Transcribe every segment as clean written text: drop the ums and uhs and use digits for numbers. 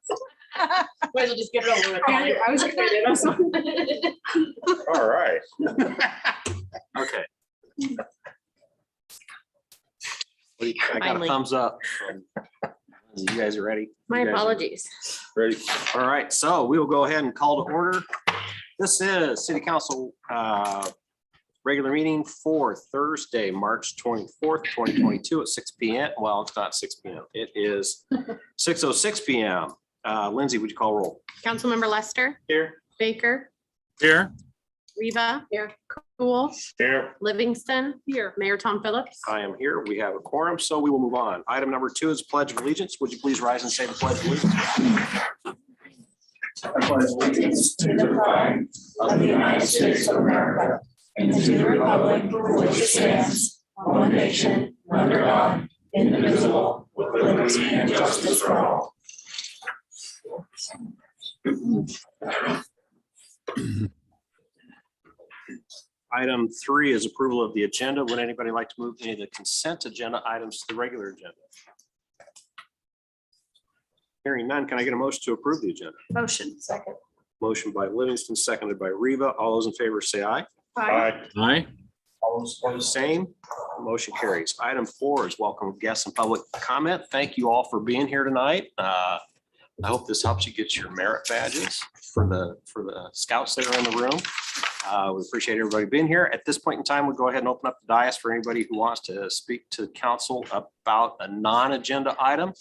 Might as well just get it over with. I was excited. All right. Okay. I got a Finally. thumbs up. You guys are ready? My You guys are apologies. Ready? All right, so we will go ahead and call to order. This is City Council regular meeting for Thursday, March 24th, 2022 at 6 p.m. Well, it's not 6 p.m. It is 6:06 p.m. Lindsay, would you call roll? Councilmember Lester, Here. Baker, Here. Reba. Here. Cool, Here. Livingston. Here. Mayor Tom Phillips. I am here. We have a quorum, so we will move on. Item number 2 is Pledge of Allegiance. Would you please rise and say the Pledge of Allegiance? I pledge allegiance to the flag of the United States of America and to the republic for which it stands, one nation, under God, indivisible, with liberty and justice for all. Item 3 is approval of the agenda. Would anybody like to move any of the consent agenda items to the regular agenda? Hearing none, can I get a motion to approve the agenda? Motion. Second. Motion by Livingston, seconded by Reba. All those in favor say aye. Aye. Aye. All those opposed, same. Motion carries. Item 4 is welcome guests and public comment. Thank you all for being here tonight. I hope this helps you get your merit badges for the scouts that are in the room. We appreciate everybody being here. At this point in time, we'll go ahead and open up the dais for anybody who wants to speak to council about a non-agenda item.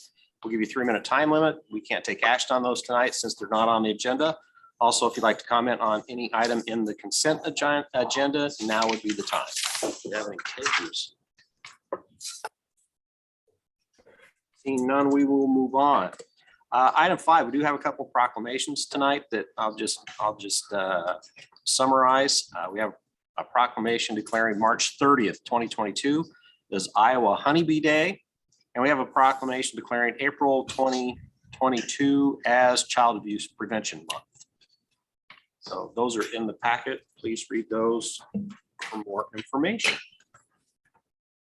We'll give you a 3-minute time limit. We can't take action on those tonight since they're not on the agenda. Also, if you'd like to comment on any item in the consent agenda, now would be the time. Do you have any takers? Seeing none, we will move on. Item 5, we do have a couple proclamations tonight that I'll just summarize. We have a proclamation declaring March 30th, 2022 as Iowa Honeybee Day. And we have a proclamation declaring April 2022 as Child Abuse Prevention Month. So those are in the packet. Please read those for more information.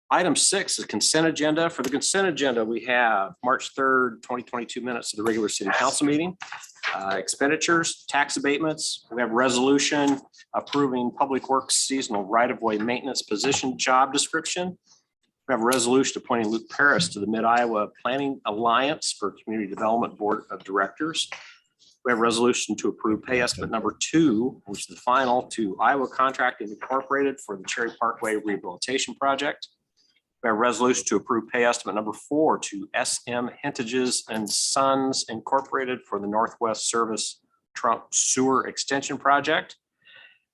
Item 6 is consent agenda. For the consent agenda, we have March 3rd, 2022 minutes of the regular city council meeting, expenditures, tax abatements. We have resolution approving Public Works seasonal right-of-way maintenance position job description. We have a resolution appointing Luke Paris to the Mid-Iowa Planning Alliance for Community Development Board of Directors. We have a resolution to approve pay estimate number 2, which is the final to Iowa Contracting Incorporated for the Cherry Parkway Rehabilitation Project. We have a resolution to approve pay estimate number 4 to SM Hentages and Sons Incorporated for the Northwest Service Trump Sewer Extension Project.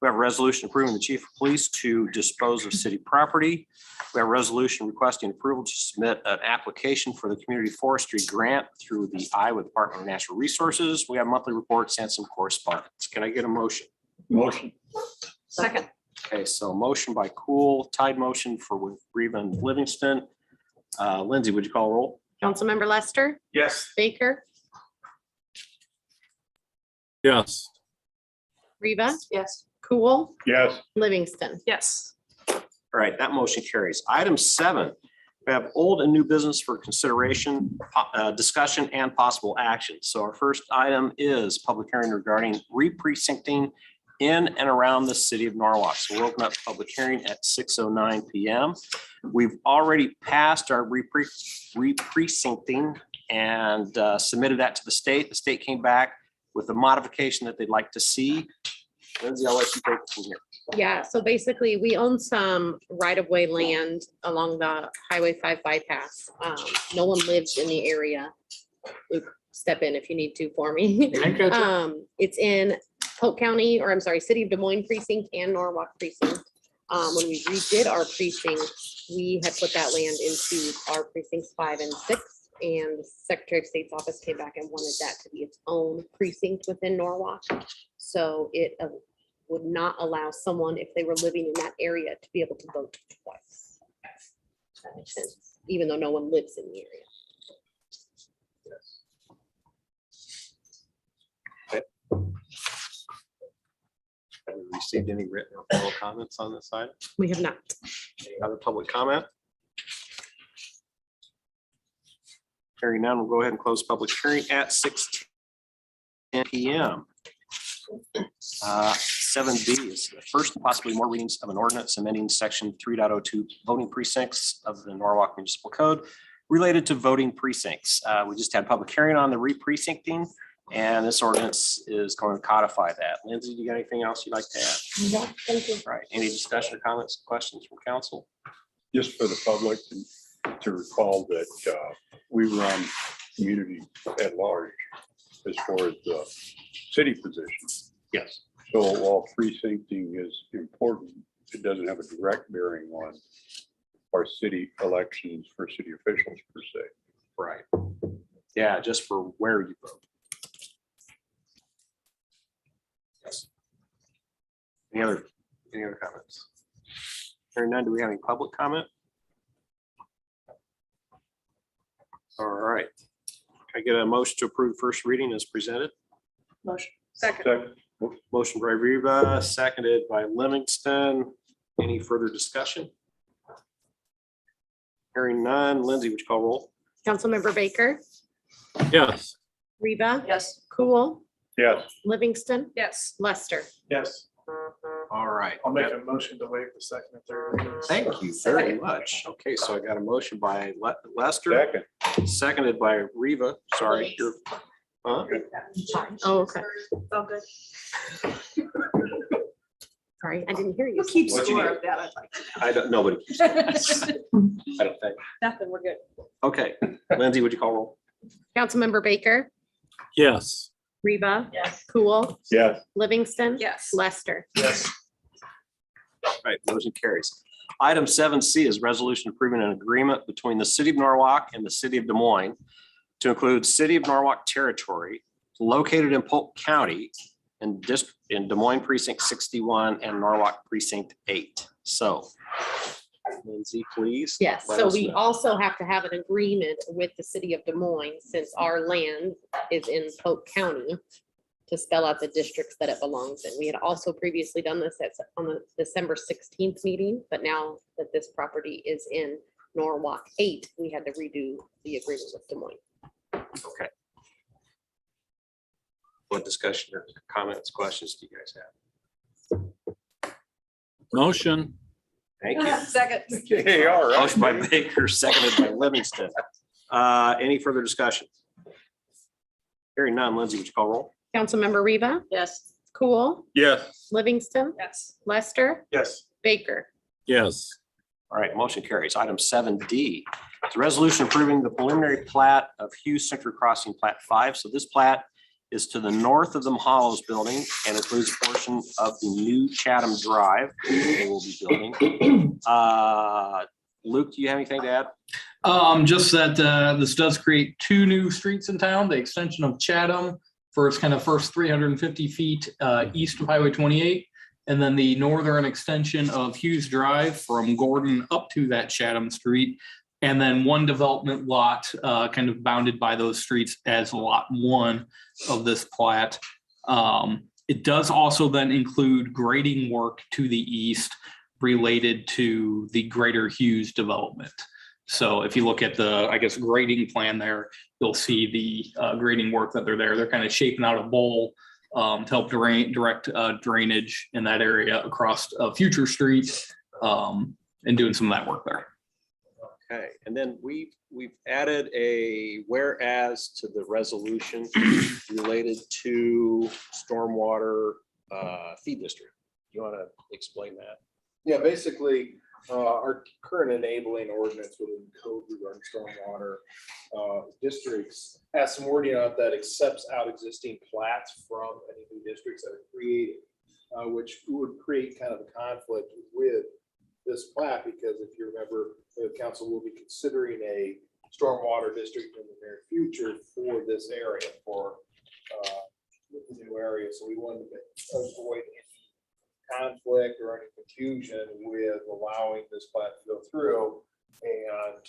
We have a resolution approving the chief of police to dispose of city property. We have a resolution requesting approval to submit an application for the community forestry grant through the Iowa Department of Natural Resources. We have monthly reports and some correspondence. Can I get a motion? Motion. Second. Okay, so motion by Cool, tied motion for Reba and Livingston. Lindsay, would you call a roll? Councilmember Lester, Yes. Baker, Yes. Reba. Yes. Cool, Yes. Livingston. Yes. All right, that motion carries. Item 7, we have old and new business for consideration, discussion, and possible action. So our first item is public hearing regarding re-precincting in and around the city of Norwalk. So we'll open up the public hearing at 6:09 p.m. We've already passed our re-precincting and submitted that to the state. The state came back with a modification that they'd like to see. Lindsay, I'll let you take it from here. Yeah, so basically we own some right-of-way land along the Highway 5 bypass. No one lives in the area. Luke, step in if you need to for me. It's in Polk County, or I'm sorry, City of Des Moines precinct and Norwalk precinct. When we redid our precinct, we had put that land into our precincts 5 and 6. And the Secretary of State's office came back and wanted that to be its own precinct within Norwalk. So it would not allow someone, if they were living in that area, to be able to vote twice. If that makes sense, even though no one lives in the area. Have we received any written or oral comments on this item? We have not. Any other public comment? Hearing none, we'll go ahead and close public hearing at 6:10 10 PM. 7B is the first and possibly more readings of an ordinance amending section 3.02 voting precincts of the Norwalk Municipal Code related to voting precincts. We just had public hearing on the re-precincting, and this ordinance is going to codify that. Lindsay, do you got anything else you'd like to add? No, thank you. Right, any discussion or comments, questions from council? Just for the public to recall that we run community at large as far as the city position. Yes. So while precincting is important, it doesn't have a direct bearing on our city elections for city officials per se. Right. Yeah, just for where you vote. Yes. Any other comments? Hearing none, do we have any public comment? All right. Can I get a motion to approve first reading as presented? Motion. Second. Motion by Riva, seconded by Livingston. Any further discussion? Hearing none. Lindsay, would you call roll? Councilmember Baker, Yes. Reba, Yes. Cool, Yes. Livingston, Yes. Lester. Yes, All right. I'll make a motion to waive the second and third readings. Thank you very much. Okay, so I got a motion by Lester, Second. seconded by Riva. Sorry. Huh? Oh, okay. All good. Sorry, I didn't hear you. Who keeps What'd you score need? of that? I'd like to I don't, nobody. keeps track. I don't think. Nothing, we're good. Okay, Lindsay, would you call roll? Councilmember Baker, Yes. Reba, Yes. Cool, Yes. Livingston. Yes. Lester. Yes, All right, motion carries. Item 7C is resolution approving an agreement between the city of Norwalk and the city of Des Moines to include city of Norwalk territory located in Polk County and in Des Moines precinct 61 and Norwalk precinct 8. So Lindsay, please. Yes, let so us we know. also have to have an agreement with the city of Des Moines, since our land is in Polk County, to spell out the districts that it belongs in. We had also previously done this on the December 16th meeting, but now that this property is in Norwalk 8, we had to redo the agreement with Des Moines. Okay. What discussion or comments, questions do you guys have? Motion. Thank you. Second. Okay, all right. Motion by Baker, seconded by Livingston. Any further discussion? Hearing none, Lindsay, would you call roll? Councilmember Reba, Yes. Cool, Yes. Livingston, Yes. Lester, yes, Baker. Yes. All right, motion carries. Item 7D, it's a resolution approving the preliminary plat of Hughes Century Crossing Plat 5. So this plat is to the north of the Hollows building and includes a portion of the new Chatham Drive they will be building. Luke, do you have anything to add? Just that this does create two new streets in town, the extension of Chatham for its kind of first 350 feet east of Highway 28. And then the northern extension of Hughes Drive from Gordon up to that Chatham Street. And then one development lot kind of bounded by those streets as lot one of this plat. It does also then include grading work to the east related to the greater Hughes development. So if you look at the, I guess, grading plan there, you'll see the grading work that they're there. They're kind of shaping out a bowl to help direct drainage in that area across a future street and doing some of that work there. Okay, and then we've added a whereas to the resolution related to stormwater fee district. You want to explain that? Yeah, basically, our current enabling ordinance within code regarding stormwater districts has some wording on it that accepts out existing plats from any new districts that are created, which would create kind of a conflict with this plat, because if you remember, the council will be considering a stormwater district in the near future for this area, for the new area. So we wanted to avoid any conflict or any confusion with allowing this plat to go through, and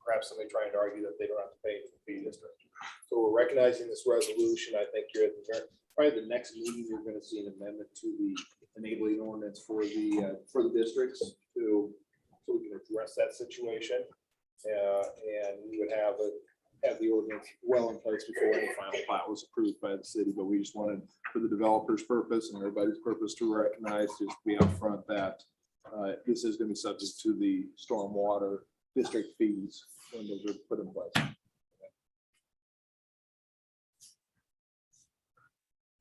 perhaps somebody trying to argue that they don't have to pay for the fee district. So we're recognizing this resolution. I think you're at probably the next meeting, you're going to see an amendment to the enabling ordinance for the districts so we can address that situation. And we would have have the ordinance well in place before any final plat was approved by the city, but we just wanted, for the developer's purpose and everybody's purpose, to recognize, just be upfront that this is going to be subject to the stormwater district fees when those are put in place.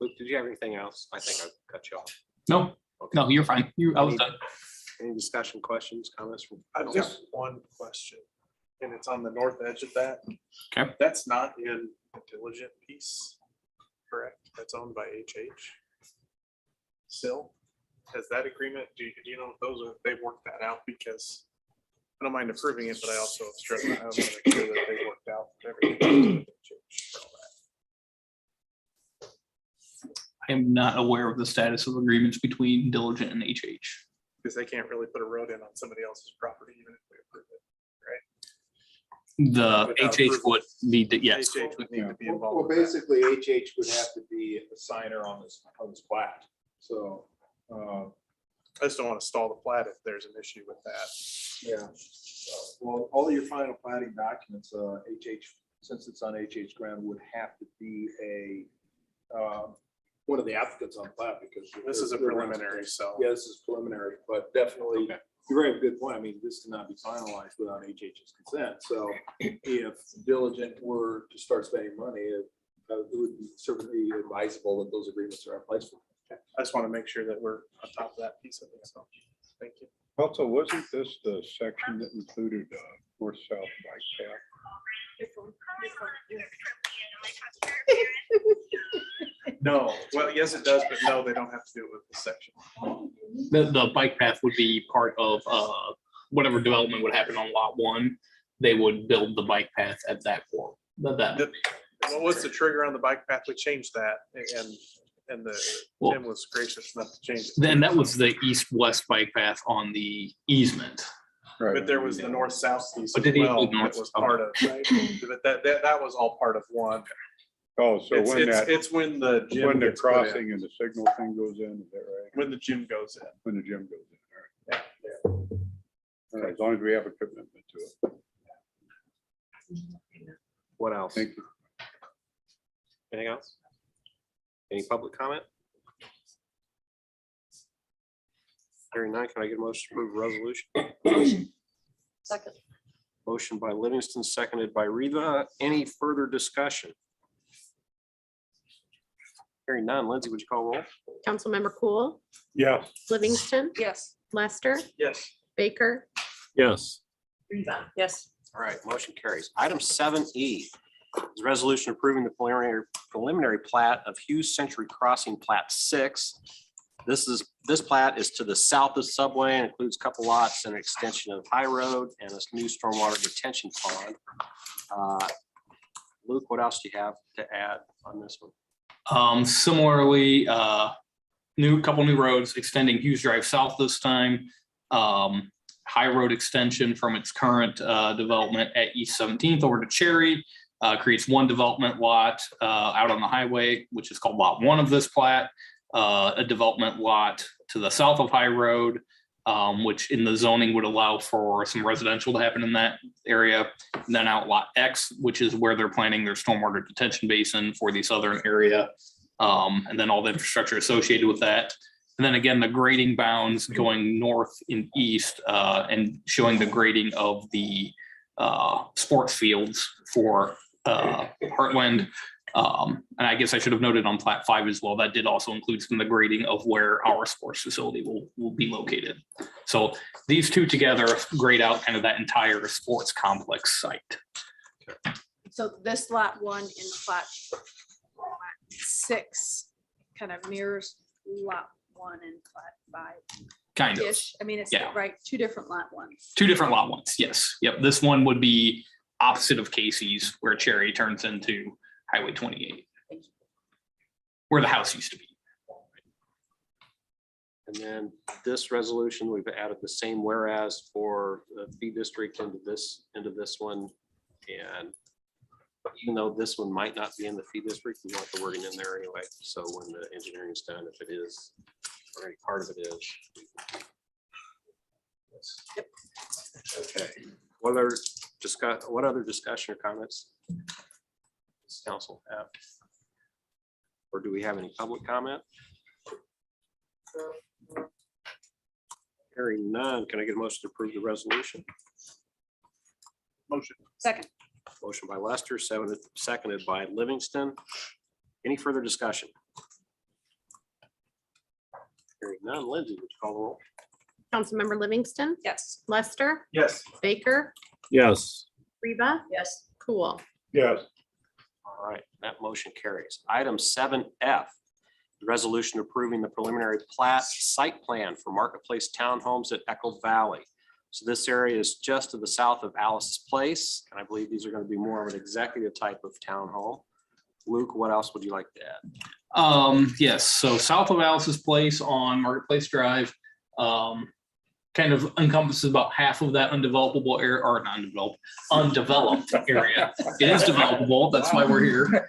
Luke, did you have anything else? I think I cut you off. No, no, you're fine. I was done. Any discussion, questions, comments from? I have just one question, and it's on the north edge of that. Okay. That's not in the diligent piece, correct? That's owned by HH. Still, has that agreement, do you know, if those are, they've worked that out? Because I don't mind approving it, but I also stress, I want to make sure that they worked out everything. I am not aware of the status of agreements between Diligent and HH. Because they can't really put a road in on somebody else's property, even if we approve it. The Without HH approval. would need to, yes. HH would need to be Well, involved. with that. basically, HH would have to be a signer on this plat. So, I just don't want to stall the plat if there's an issue with that. yeah. Well, all your final plating documents, HH, since it's on HH ground, would have to be a, one of the applicants on plat, because. This is a preliminary, so. Yeah, this is preliminary, but definitely, Okay. you bring up a good point. I mean, this cannot be finalized without HH's consent. So if Diligent were to start spending money, it would be certainly advisable that those agreements are in place. I just want to make sure that we're on top of that piece of it. So, thank you. Also, wasn't this the section that included north-south bike path? No, well, yes, it does, but no, they don't have to do it with this section. The bike path would be part of whatever development would happen on lot one. They would build the bike path at that point. That Well, what's the trigger on the bike path? We changed that, and Well- Tim was gracious enough to change it. then that was the east-west bike path on the easement. But there was the north-south piece But as did he well include north- that was part of, right? But that was all part of one. Oh, so It's, when it's, that, it's when the gym when the gets put in, crossing and the signal thing goes in, is that right? when the gym goes in. When the gym goes in, Yeah. all right. All right, as long as we have a commitment to it. What else? Thank you. Anything else? Any public comment? Hearing none, can I get a motion to approve the resolution? Second. Motion by Livingston, seconded by Reva. Any further discussion? Hearing none. Lindsay, would you call roll? Councilmember Cool, Yeah, Livingston, Yes. Lester, Yes. Baker, Yes. Yes. All right, motion carries. Item 7E is a resolution approving the preliminary plat of Hughes Century Crossing Plat 6. This plat is to the south of Subway and includes a couple lots and an extension of High Road and a new stormwater detention pond. Luke, what else do you have to add on this one? Similarly, couple new roads extending Hughes Drive south this time. High Road extension from its current development at East 17th over to Cherry. Creates one development lot out on the highway, which is called Lot 1 of this plat. A development lot to the south of High Road, which in the zoning would allow for some residential to happen in that area. And then out Lot X, which is where they're planning their stormwater detention basin for the southern area. And then all the infrastructure associated with that. And then again, the grading bounds going north and east and showing the grading of the sports fields for Heartland. And I guess I should have noted on Plat 5 as well, that did also include some of the grading of where our sports facility will be located. So these two together grade out kind of that entire sports complex site. So this lot 1 in plat 6 kind of mirrors lot 1 and plat 5. Kind of. Ish. I mean, it's Yeah. right, 2 different lot 1s. Two different lot ones, yes. Yep, this one would be opposite of Casey's where Cherry turns into Highway 28. Where the house used to be. And then this resolution, we've added the same whereas for the fee district into this one. And even though this one might not be in the fee district, we want the wording in there anyway. So when the engineering is done, if it is, or any part of it is. Okay. What other What other discussion or comments does council have? Or do we have any public comment? Hearing none, can I get a motion to approve the resolution? Motion. Second. Motion by Lester, seconded by Livingston. Any further discussion? Hearing none, Lindsay, would you call the roll? Councilmember Livingston, Yes. Lester, Yes. Baker, Yes. Reba, Yes. Cool. Yes. All right, that motion carries. Item 7F, the resolution approving the preliminary plat site plan for Marketplace Townhomes at Echo Valley. So this area is just to the south of Alice's Place, and I believe these are going to be more of an executive type of townhome. Luke, what else would you like to add? Yes, so south of Alice's Place on Marketplace Drive, kind of encompasses about half of that undevelopable area, or not undeveloped area. It is developable, that's why we're here.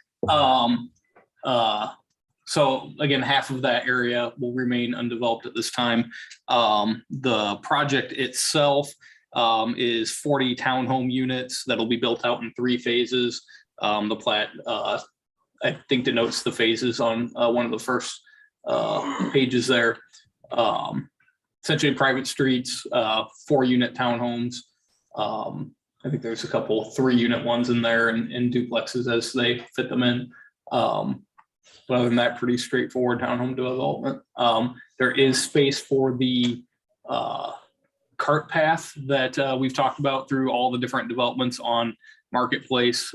So again, half of that area will remain undeveloped at this time. The project itself is 40 townhome units that'll be built out in 3 phases. The plat, I think, denotes the phases on one of the first pages there. Essentially private streets, 4-unit townhomes. I think there's a couple 3-unit ones in there and duplexes as they fit them in. But other than that, pretty straightforward townhome development. There is space for the cart path that we've talked about through all the different developments on Marketplace.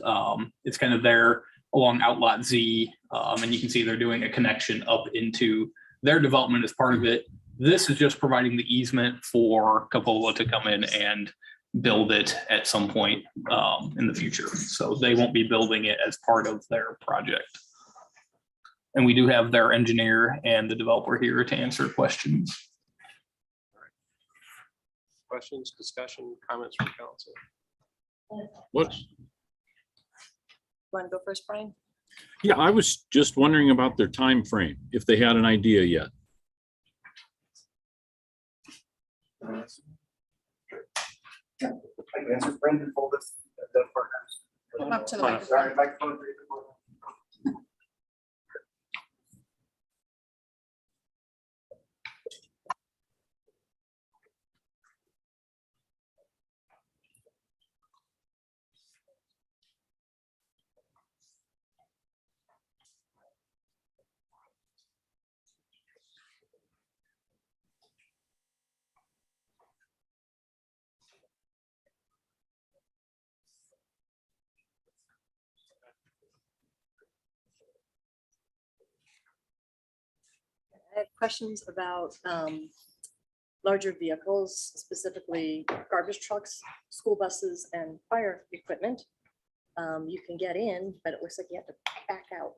It's kind of there along Outlot Z, and you can see they're doing a connection up into their development as part of it. This is just providing the easement for Capola to come in and build it at some point in the future. So they won't be building it as part of their project. And we do have their engineer and the developer here to answer questions. Questions, discussion, comments from council? What's, Want to go first, Brian? yeah, I was just wondering about their time frame, if they had an idea yet. Come up to the microphone. I have questions about larger vehicles, specifically garbage trucks, school buses, and fire equipment. You can get in, but it looks like you have to back out.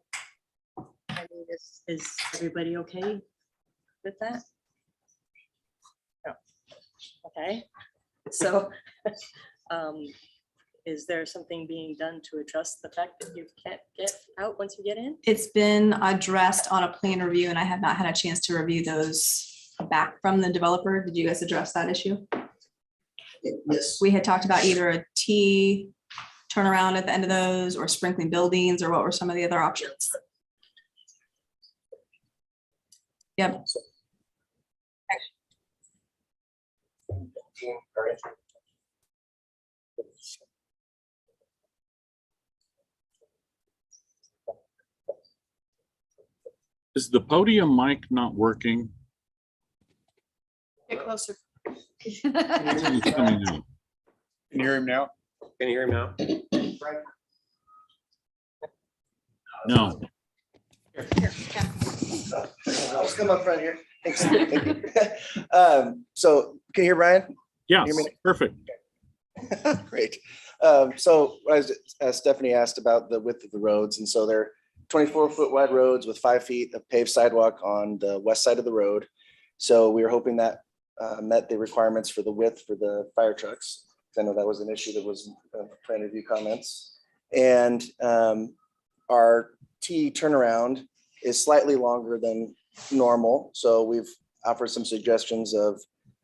I mean, is everybody okay with that? No. Okay, so is there something being done to address the fact that you can't get out once you get in? It's been addressed on a plan review, and I have not had a chance to review those back from the developer. Did you guys address that issue? Yes. We had talked about either a T turnaround at the end of those or sprinkling buildings, or what were some of the other options? Yep. Is the podium mic not working? Get closer. It's coming out. Can you hear him now? Can you hear me now? No. Let's come up front here. Thanks. Thank you. So can you hear Brian? Yes, Hear me? perfect. Great. So as Stephanie asked about the width of the roads, and so they're 24-foot wide roads with 5 feet of paved sidewalk on the west side of the road. So we were hoping that met the requirements for the width for the fire trucks. I know that was an issue that was plan review comments. And our T turnaround is slightly longer than normal. So we've offered some suggestions of,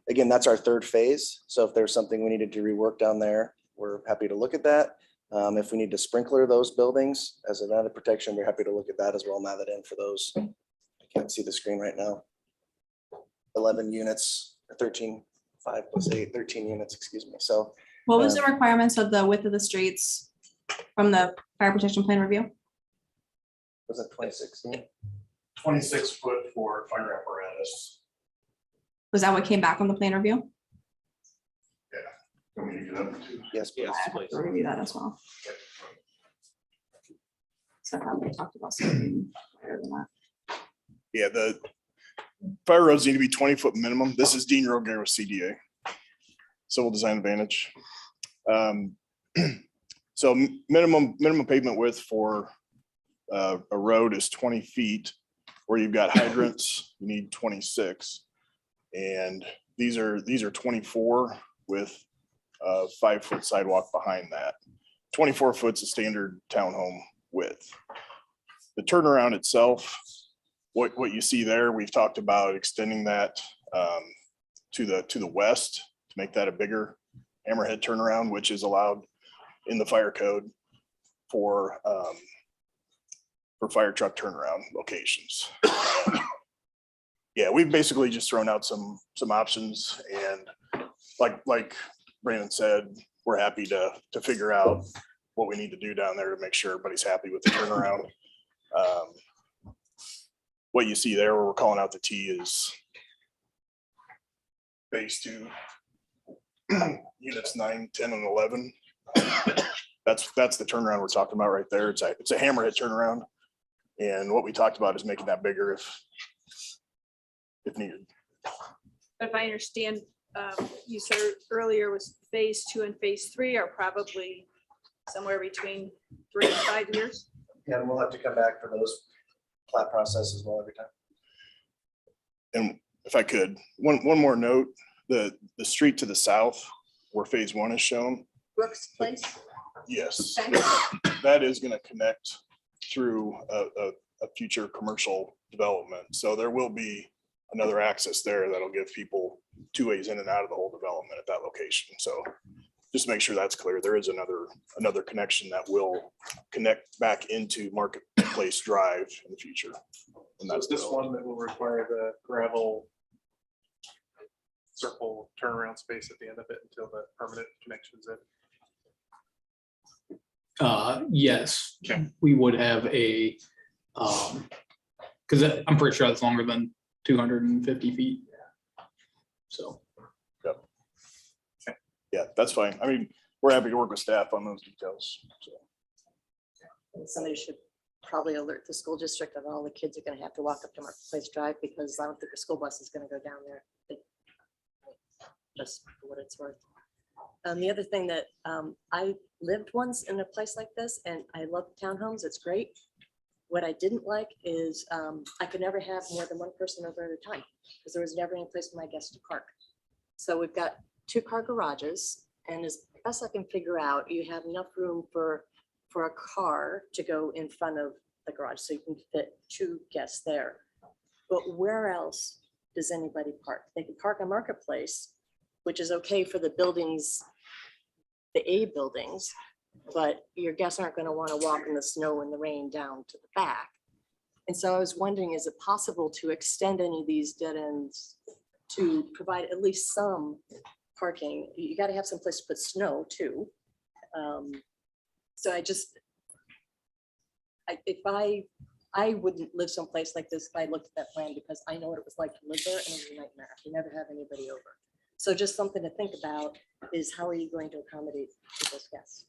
again, that's our 3rd phase. So if there's something we needed to rework down there, we're happy to look at that. If we need to sprinkler those buildings as an added protection, we're happy to look at that as well, and add that in for those. I can't see the screen right now. 11 units, 13, 5 plus 8, 13 units, excuse me. So What was the requirements of the width of the streets from the fire protection plan review? was it 2016? 26 foot for fire apparatus. Was that what came back from the plan review? Want me to get up to? Yes, please. I have to review that as well. So I thought we talked about something higher than that. Yeah, the fire roads need to be 20 foot minimum. This is Dean Road with CDA. Civil Design Advantage. So minimum pavement width for a road is 20 feet. Where you've got hydrants, you need 26. And these are 24 with a 5-foot sidewalk behind that. 24 foot's a standard townhome width. The turnaround itself, what you see there, we've talked about extending that to the west to make that a bigger hammerhead turnaround, which is allowed in the fire code for fire truck turnaround locations. Yeah, we've basically just thrown out some options, and like Brandon said, we're happy to figure out what we need to do down there to make sure everybody's happy with the turnaround. What you see there where we're calling out the T is phase 2, units 9, 10, and 11. That's the turnaround we're talking about right there. It's a hammerhead turnaround. And what we talked about is making that bigger if needed. If I understand, you said earlier was phase 2 and phase 3 are probably somewhere between 3 and 5 years. Yeah, and we'll have to come back for those plat process as well every time. And if I could, one more note, the street to the south where phase 1 is shown, Brooks Place. yes, Okay. that is going to connect through a future commercial development. So there will be another access there that'll give people 2 ways in and out of the whole development at that location. So just make sure that's clear. There is another connection that will connect back into Marketplace Drive in the future. And So that's is this one that will require the gravel circle turnaround space at the end of it until the permanent connection's in? Yes, Okay. we would have a, because I'm pretty sure that's longer than 250 feet. So. Yeah, that's fine. I mean, we're happy to work with staff on those details. So. And somebody should probably alert the school district that all the kids are gonna have to walk up to Marketplace Drive, because I don't think the school bus is gonna go down there. Just for what it's worth. The other thing that I lived once in a place like this, and I love townhomes, it's great. What I didn't like is I could never have more than one person over at a time, because there was never any place for my guests to park. So we've got 2-car garages, and as best I can figure out, you have enough room for a car to go in front of the garage, so you can fit 2 guests there. But where else does anybody park? They can park on Marketplace, which is okay for the buildings, the A buildings, but your guests aren't going to want to walk in the snow and the rain down to the back. And so I was wondering, is it possible to extend any of these dead ends to provide at least some parking? You got to have some place to put snow too. So I wouldn't live someplace like this if I looked at that plan, because I know what it was like to live there, and it was a nightmare. You never have anybody over. So just something to think about is, how are you going to accommodate people's guests?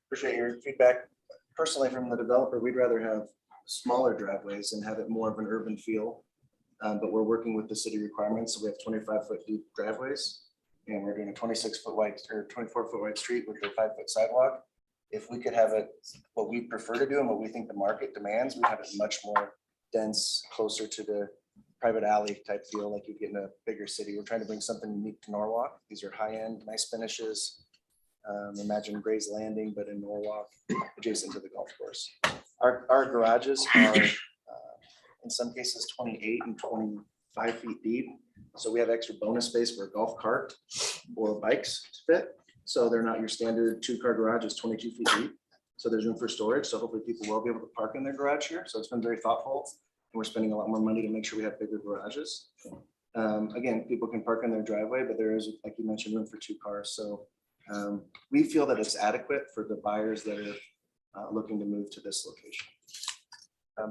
Appreciate your feedback. Personally, from the developer, we'd rather have smaller driveways and have it more of an urban feel. But we're working with the city requirements. So we have 25-foot deep driveways, and we're doing a 26-foot wide or 24-foot wide street with a 5-foot sidewalk. If we could have it, what we prefer to do and what we think the market demands, we have it much more dense, closer to the private alley type feel, like you get in a bigger city. We're trying to bring something unique to Norwalk. These are high-end, nice finishes. Imagine Gray's Landing, but in Norwalk, adjacent to the golf course. Our garages are in some cases 28 and 25 5 feet deep. So we have extra bonus space for a golf cart or bikes to fit. So they're not your standard 2-car garage is 22 feet deep. So there's room for storage. So hopefully people will be able to park in their garage here. So it's been very thoughtful. And we're spending a lot more money to make sure we have bigger garages. Again, people can park in their driveway, but there is, like you mentioned, room for 2 cars. So we feel that it's adequate for the buyers that are looking to move to this location.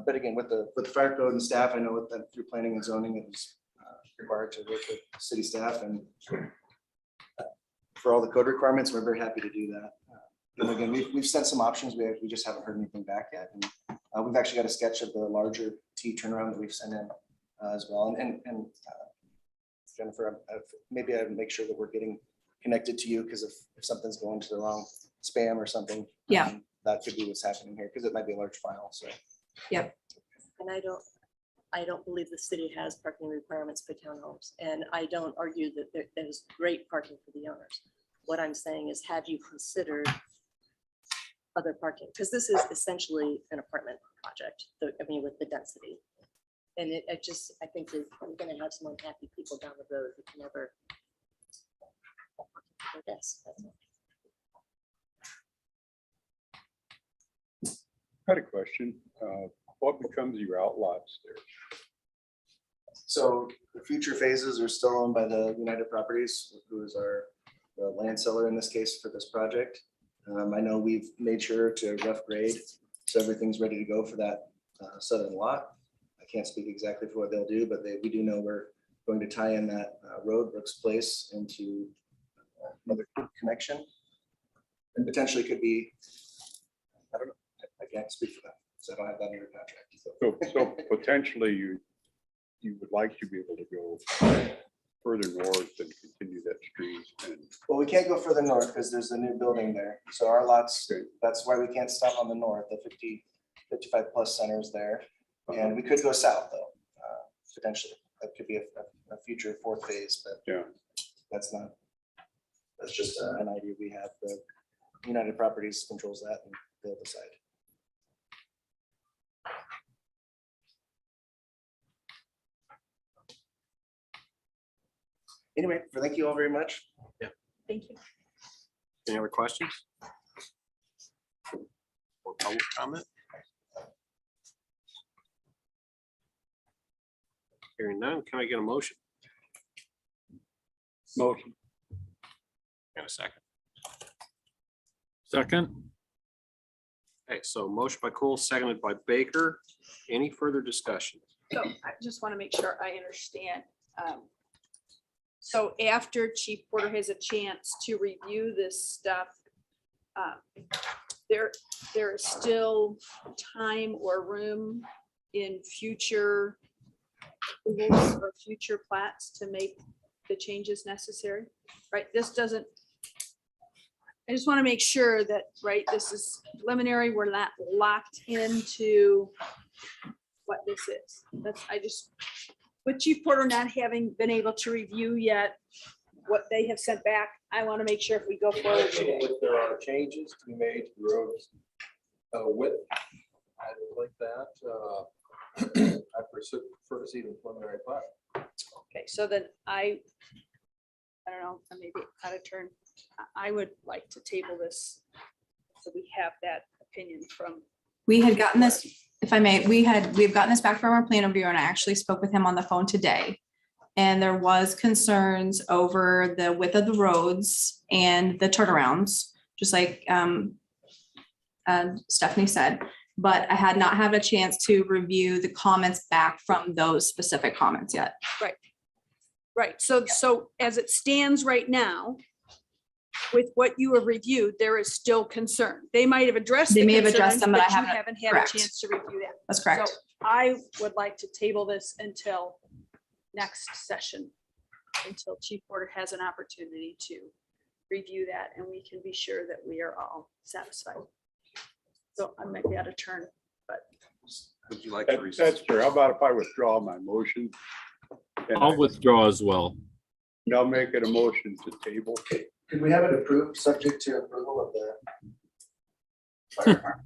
But again, with the fire code and staff, I know with that through planning and zoning, it was required to work with city staff and for all the code requirements, we're very happy to do that. And again, we've sent some options. We just haven't heard anything back yet. And we've actually got a sketch of the larger T turnaround that we've sent in as well. And Jennifer, maybe I make sure that we're getting connected to you because if something's going to the wrong spam or something, Yeah. that could be what's happening here because it might be a large file. So. Yep. And I don't believe the city has parking requirements for townhomes. And I don't argue that there's great parking for the owners. What I'm saying is, have you considered other parking? Because this is essentially an apartment project, I mean, with the density. And I think that we're gonna have some unhappy people down the road who can never. I guess. That's all. I had a question. What becomes of your outlots there? So the future phases are still owned by the United Properties, who is the land seller in this case for this project. I know we've made sure to rough grade, so everything's ready to go for that southern lot. I can't speak exactly for what they'll do, but we do know we're going to tie in that road, Brooks Place, into another connection. And potentially could be, I don't know, I can't speak for that, so I don't have that in your contract. So potentially you would like to be able to go further north and continue that street. And Well, we can't go further north because there's a new building there. So our lots, that's why we can't stop on the north, the 55 plus centers there. And we could go south though, potentially. That could be a future 4th phase, but yeah, that's just an idea we have. The United Properties controls that and they'll decide. Anyway, thank you all very much. Thank you. Any other questions? Or public comment? Hearing none, can I get a motion? motion. And a second. Second, Okay, so motion by Cool, seconded by Baker. Any further discussion? So I just want to make sure I understand. So after Chief Porter has a chance to review this stuff, there is still time or room in future approvals or future plats to make the changes necessary, right? This doesn't, I just want to make sure that, right, this is preliminary, we're not locked into what this is. With Chief Porter not having been able to review yet what they have sent back, I want to make sure if we go forward today. If there are changes to be made to the roads width, I would like that. I prefer to see the preliminary plat. Okay, so then I don't know, I may be out of turn. I would like to table this so we have that opinion from. We had gotten this, if I may, we've gotten this back from our plan reviewer and I actually spoke with him on the phone today. And there was concerns over the width of the roads and the turnarounds, just like Stephanie said, but I had not had a chance to review the comments back from those specific comments yet. Right, so as it stands right now, with what you have reviewed, there is still concern. They might have addressed. They the may have addressed concerns, them, but I you haven't- had correct. a chance to review that. That's correct. So I would like to table this until next session, until Chief Porter has an opportunity to review that and we can be sure that we are all satisfied. So I might be out of turn, but Would you like to? That's fair. How about if I withdraw my motion? And I'll withdraw as well. I'll make it a motion to table. Could we have it approved, subject to approval of the fire department?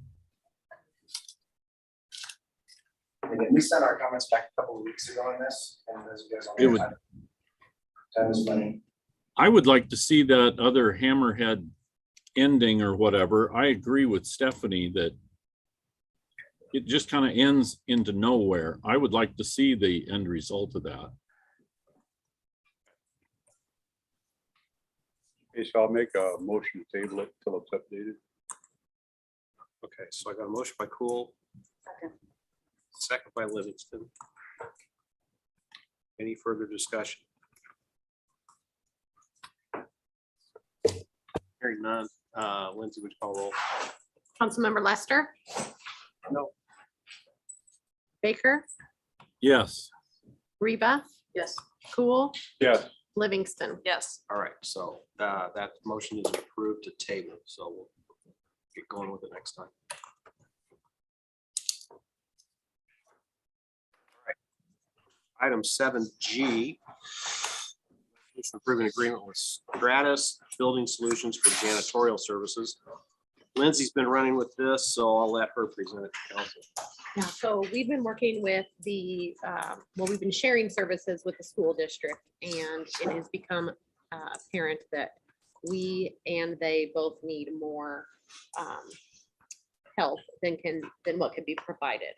We sent our comments back a couple of weeks ago on this, and as you guys all It would- know, time is money. I would like to see that other hammerhead ending or whatever. I agree with Stephanie that it just kind of ends into nowhere. I would like to see the end result of that. Okay, so I'll make a motion to table it until it's updated. Okay, so I got a motion by Cool. Second by Livingston. Any further discussion? Hearing none. Lindsay, would you call roll? Councilmember Lester? No. Baker? Yes, Reba? Yes. Cool? Yes. Livingston? Yes. All right, so that motion is approved to table, so we'll get going with it next time. All right. Item 7G. Improving agreement with Stratus Building Solutions for janitorial services. Lindsay's been running with this, so I'll let her present it to council. Yeah, so we've been working with the, well, we've been sharing services with the school district, and it has become apparent that we and they both need more help than what can be provided.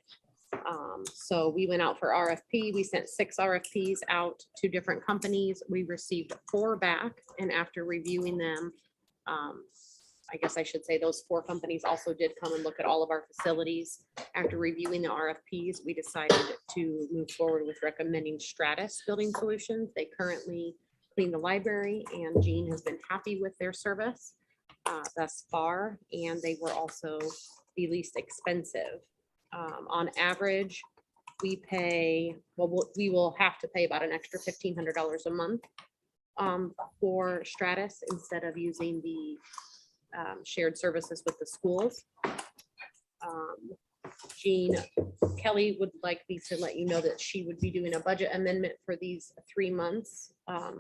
So we went out for RFP. We sent 6 RFPs out to different companies. We received 4 back, and after reviewing them, I guess I should say those 4 companies also did come and look at all of our facilities. After reviewing the RFPs, we decided to move forward with recommending Stratus Building Solutions. They currently clean the library, and Jean has been happy with their service thus far, and they were also the least expensive. On average, we pay, well, we will have to pay about an extra $1,500 a month for Stratus instead of using the shared services with the schools. Jean Kelly would like me to let you know that she would be doing a budget amendment for these 3 months,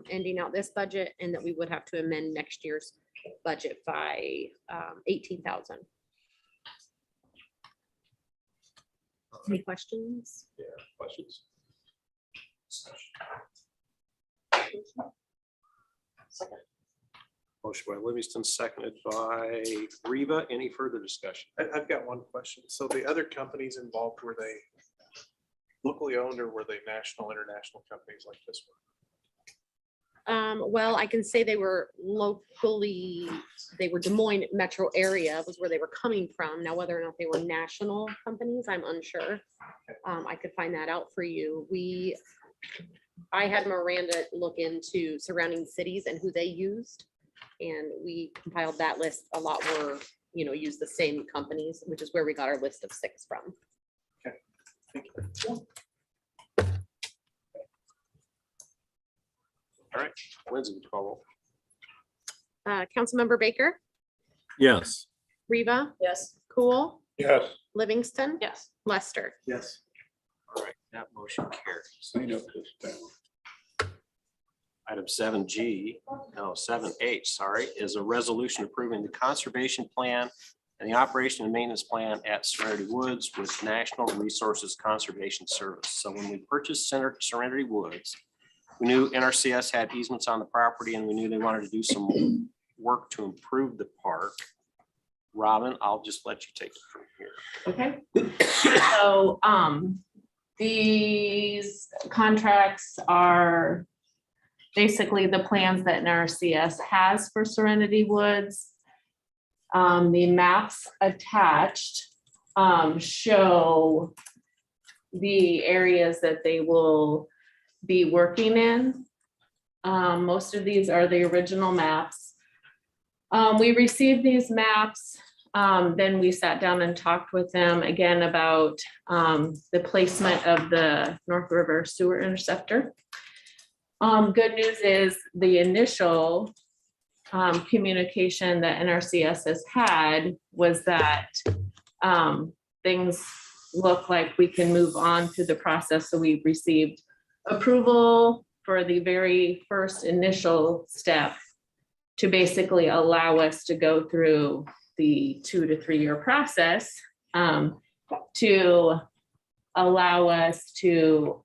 ending out this budget, and that we would have to amend next year's budget by $18,000. Any questions? Yeah, questions? Motion by Livingston, seconded by Reba. Any further discussion? I've got one question. So the other companies involved, were they locally owned or were they national, international companies like this one? Well, I can say they were locally, they were Des Moines metro area was where they were coming from. Now, whether or not they were national companies, I'm unsure. I could find that out for you. I had Miranda look into surrounding cities and who they used, and we compiled that list. A lot were, use the same companies, which is where we got our list of 6 from. Okay, thank you. All right, Lindsay, would you call roll? Councilmember Baker, yes. Reba, Yes. Cool, Yes. Livingston, Yes. Lester. Yes. All right, that motion carries. Sign up this time. Item 7H, sorry, is a resolution approving the conservation plan and the operation and maintenance plan at Serenity Woods with National Resources Conservation Service. So when we purchased Serenity Woods, we knew NRCS had easements on the property, and we knew they wanted to do some work to improve the park. Robin, I'll just let you take it from here. Okay. So these contracts are basically the plans that NRCS has for Serenity Woods. The maps attached show the areas that they will be working in. Most of these are the original maps. We received these maps, then we sat down and talked with them again about the placement of the North River Sewer Interceptor. Good news is the initial communication that NRCS has had was that things look like we can move on through the process. So we've received approval for the very first initial step to basically allow us to go through the 2 to 3 year process to allow us to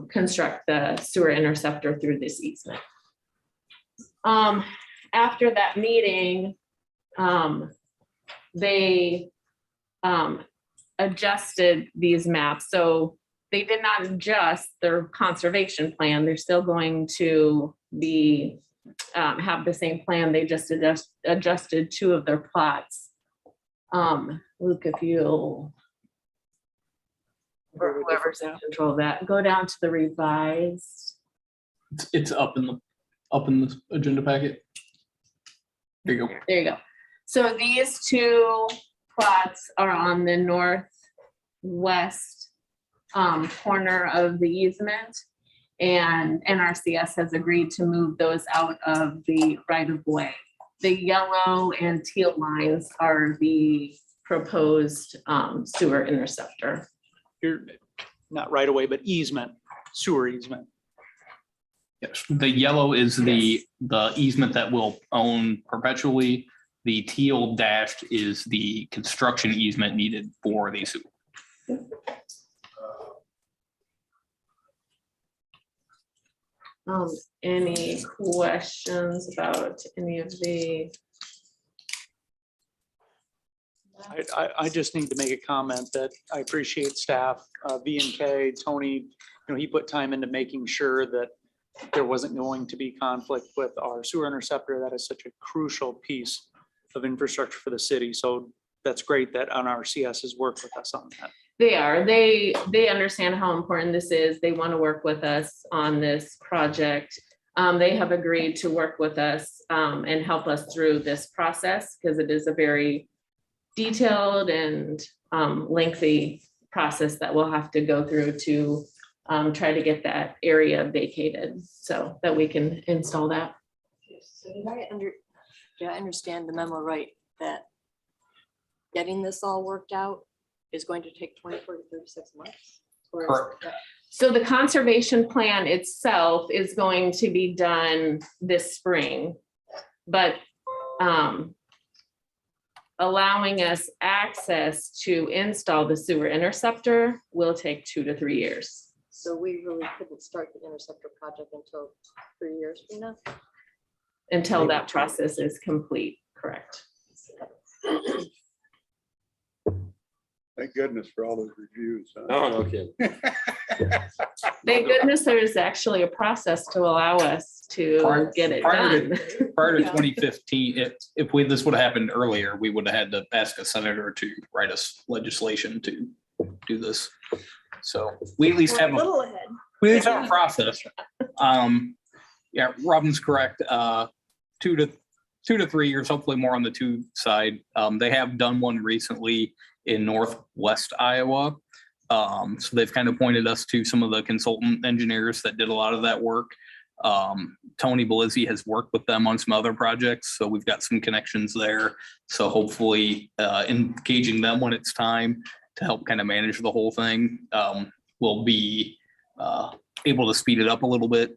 construct the sewer interceptor through this easement. After that meeting, they adjusted these maps. So they did not adjust their conservation plan. They're still going to be have the same plan. They just adjusted 2 of their plots. Luke, if you or whoever's in control of that, go down to the revised. It's up in the agenda packet. There you go. There you go. So these 2 plots are on the northwest corner of the easement, and NRCS has agreed to move those out of the right of way. The yellow and teal lines are the proposed sewer interceptor. You're not right away, but easement, sewer easement. Yes, the yellow is the easement that will own perpetually. The teal dashed is the construction easement needed for the sewer. Any questions about any of the? I just need to make a comment that I appreciate staff, V&K, Tony, he put time into making sure that there wasn't going to be conflict with our sewer interceptor. That is such a crucial piece of infrastructure for the city. So that's great that NRCS has worked with us on that. They are. They understand how important this is. They want to work with us on this project. They have agreed to work with us and help us through this process because it is a very detailed and lengthy process that we'll have to go through to try to get that area vacated so that we can install that. So did I understand the memo right, that getting this all worked out is going to take 24 to 36 months? Or is Correct. that- So the conservation plan itself is going to be done this spring, but allowing us access to install the sewer interceptor will take 2 to 3 years. So we really couldn't start the interceptor project until 3 years from now? Until that process is complete, correct? Thank goodness for all those reviews. huh? No, no kidding. Thank goodness there is actually a process to allow us to get it Prior done. Prior to Yeah. 2015, if this would have happened earlier, we would have had to ask a senator to write us legislation to do this. So we at least have a process. Yeah, Robin's correct. 2 to 3 years, hopefully more on the 2 side. They have done one recently in northwest Iowa. So they've kind of pointed us to some of the consultant engineers that did a lot of that work. Tony Belizzi has worked with them on some other projects, so we've got some connections there. So hopefully engaging them when it's time to help kind of manage the whole thing will be able to speed it up a little bit.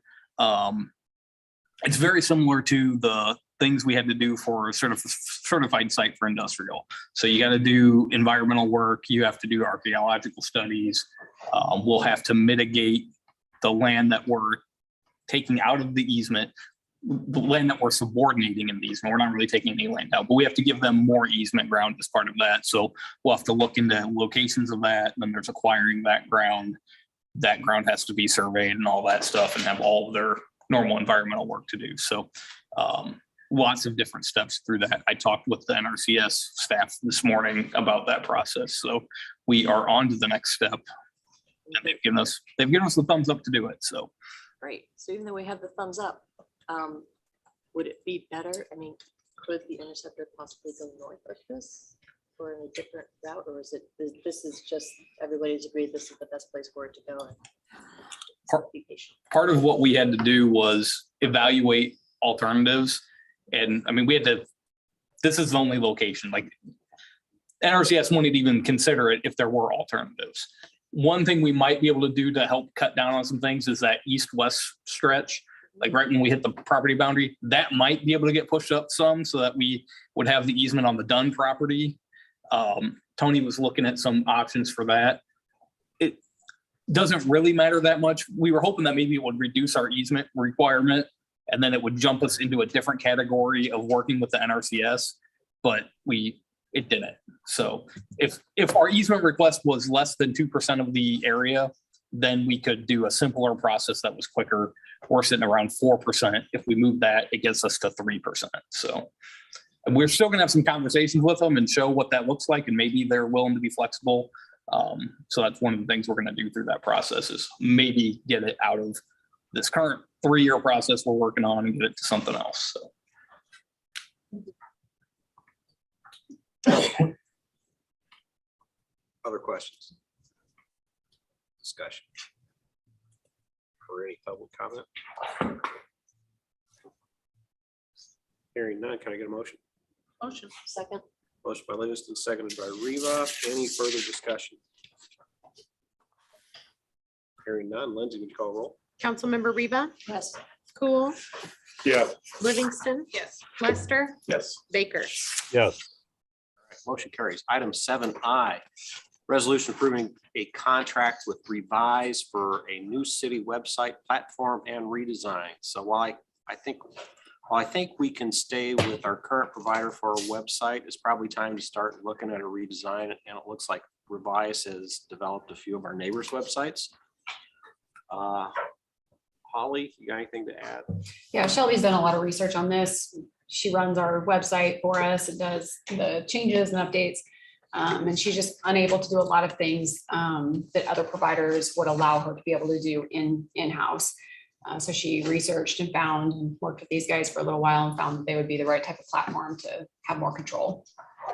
It's very similar to the things we had to do for a certified site for industrial. So you got to do environmental work, you have to do archaeological studies. We'll have to mitigate the land that we're taking out of the easement, the land that we're subordinating in the easement. We're not really taking any land out, but we have to give them more easement ground as part of that. So we'll have to look into locations of that. Then there's acquiring that ground. That ground has to be surveyed and all that stuff and have all of their normal environmental work to do. So lots of different steps through that. I talked with the NRCS staff this morning about that process. So we are on to the next step. And they've given us the thumbs up to do it. So Great. So even though we have the thumbs up, would it be better? I mean, could the interceptor possibly go north of this or in a different route? Or is this is just, everybody's agreed this is the best place for it to go? Be patient. part of what we had to do was evaluate alternatives. And I mean, this is the only location, like NRCS wouldn't even consider it if there were alternatives. One thing we might be able to do to help cut down on some things is that east-west stretch, like right when we hit the property boundary, that might be able to get pushed up some so that we would have the easement on the Dunn property. Tony was looking at some options for that. doesn't really matter that much. We were hoping that maybe it would reduce our easement requirement and then it would jump us into a different category of working with the NRCS, but it didn't. So if our easement request was less than 2% of the area, then we could do a simpler process that was quicker. We're sitting around 4%. If we move that, it gets us to 3%. So and we're still gonna have some conversations with them and show what that looks like, and maybe they're willing to be flexible. So that's one of the things we're gonna do through that process is maybe get it out of this current 3-year process we're working on and get it to something else. So. Other questions? Discussion? Or any public comment? Hearing none, can I get a motion? Motion. Second. Motion by Livingston, seconded by Reva. Any further discussion? Hearing none, Lindsay, would you call roll? Councilmember Reba, Yes. Cool, Yeah. Livingston. Yes. Lester, Yes. Baker. Yes. Motion carries. Item 7I, resolution approving a contract with Revise for a new city website platform and redesign. So while I think we can stay with our current provider for a website, it's probably time to start looking at a redesign. And it looks like Revise has developed a few of our neighbors' websites. Holly, you got anything to add? Yeah, Shelby's done a lot of research on this. She runs our website for us and does the changes and updates. And she's just unable to do a lot of things that other providers would allow her to be able to do in-house. So she researched and found and worked with these guys for a little while and found that they would be the right type of platform to have more control,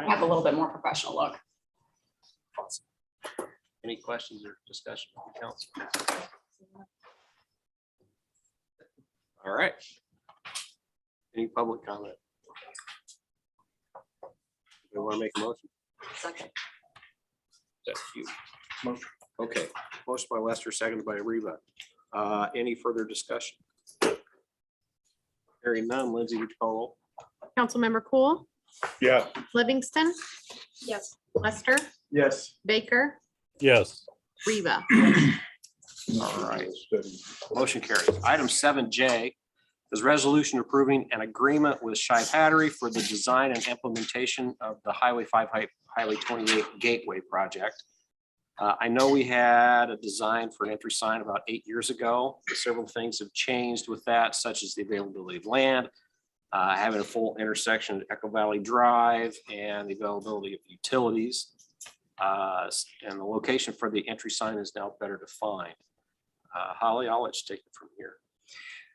have a little bit more professional look. Awesome. Any questions or discussion from the council? All right. Any public comment? You want to make a motion? Second. That's you. Motion. Okay, motion by Lester, seconded by Reba. Any further discussion? Hearing none, Lindsay, would you call roll? Councilmember Cool, Yeah. Livingston, Yes. Lester, Yes. Baker, Yes. Reba. All right, motion carries. Item 7J is resolution approving an agreement with Shive Hattery for the design and implementation of the Highway 5, Highway 28 Gateway project. I know we had a design for an entry sign about 8 years ago. Several things have changed with that, such as the availability of land, having a full intersection at Echo Valley Drive, and the availability of utilities. And the location for the entry sign is now better defined. Holly, I'll let you take it from here.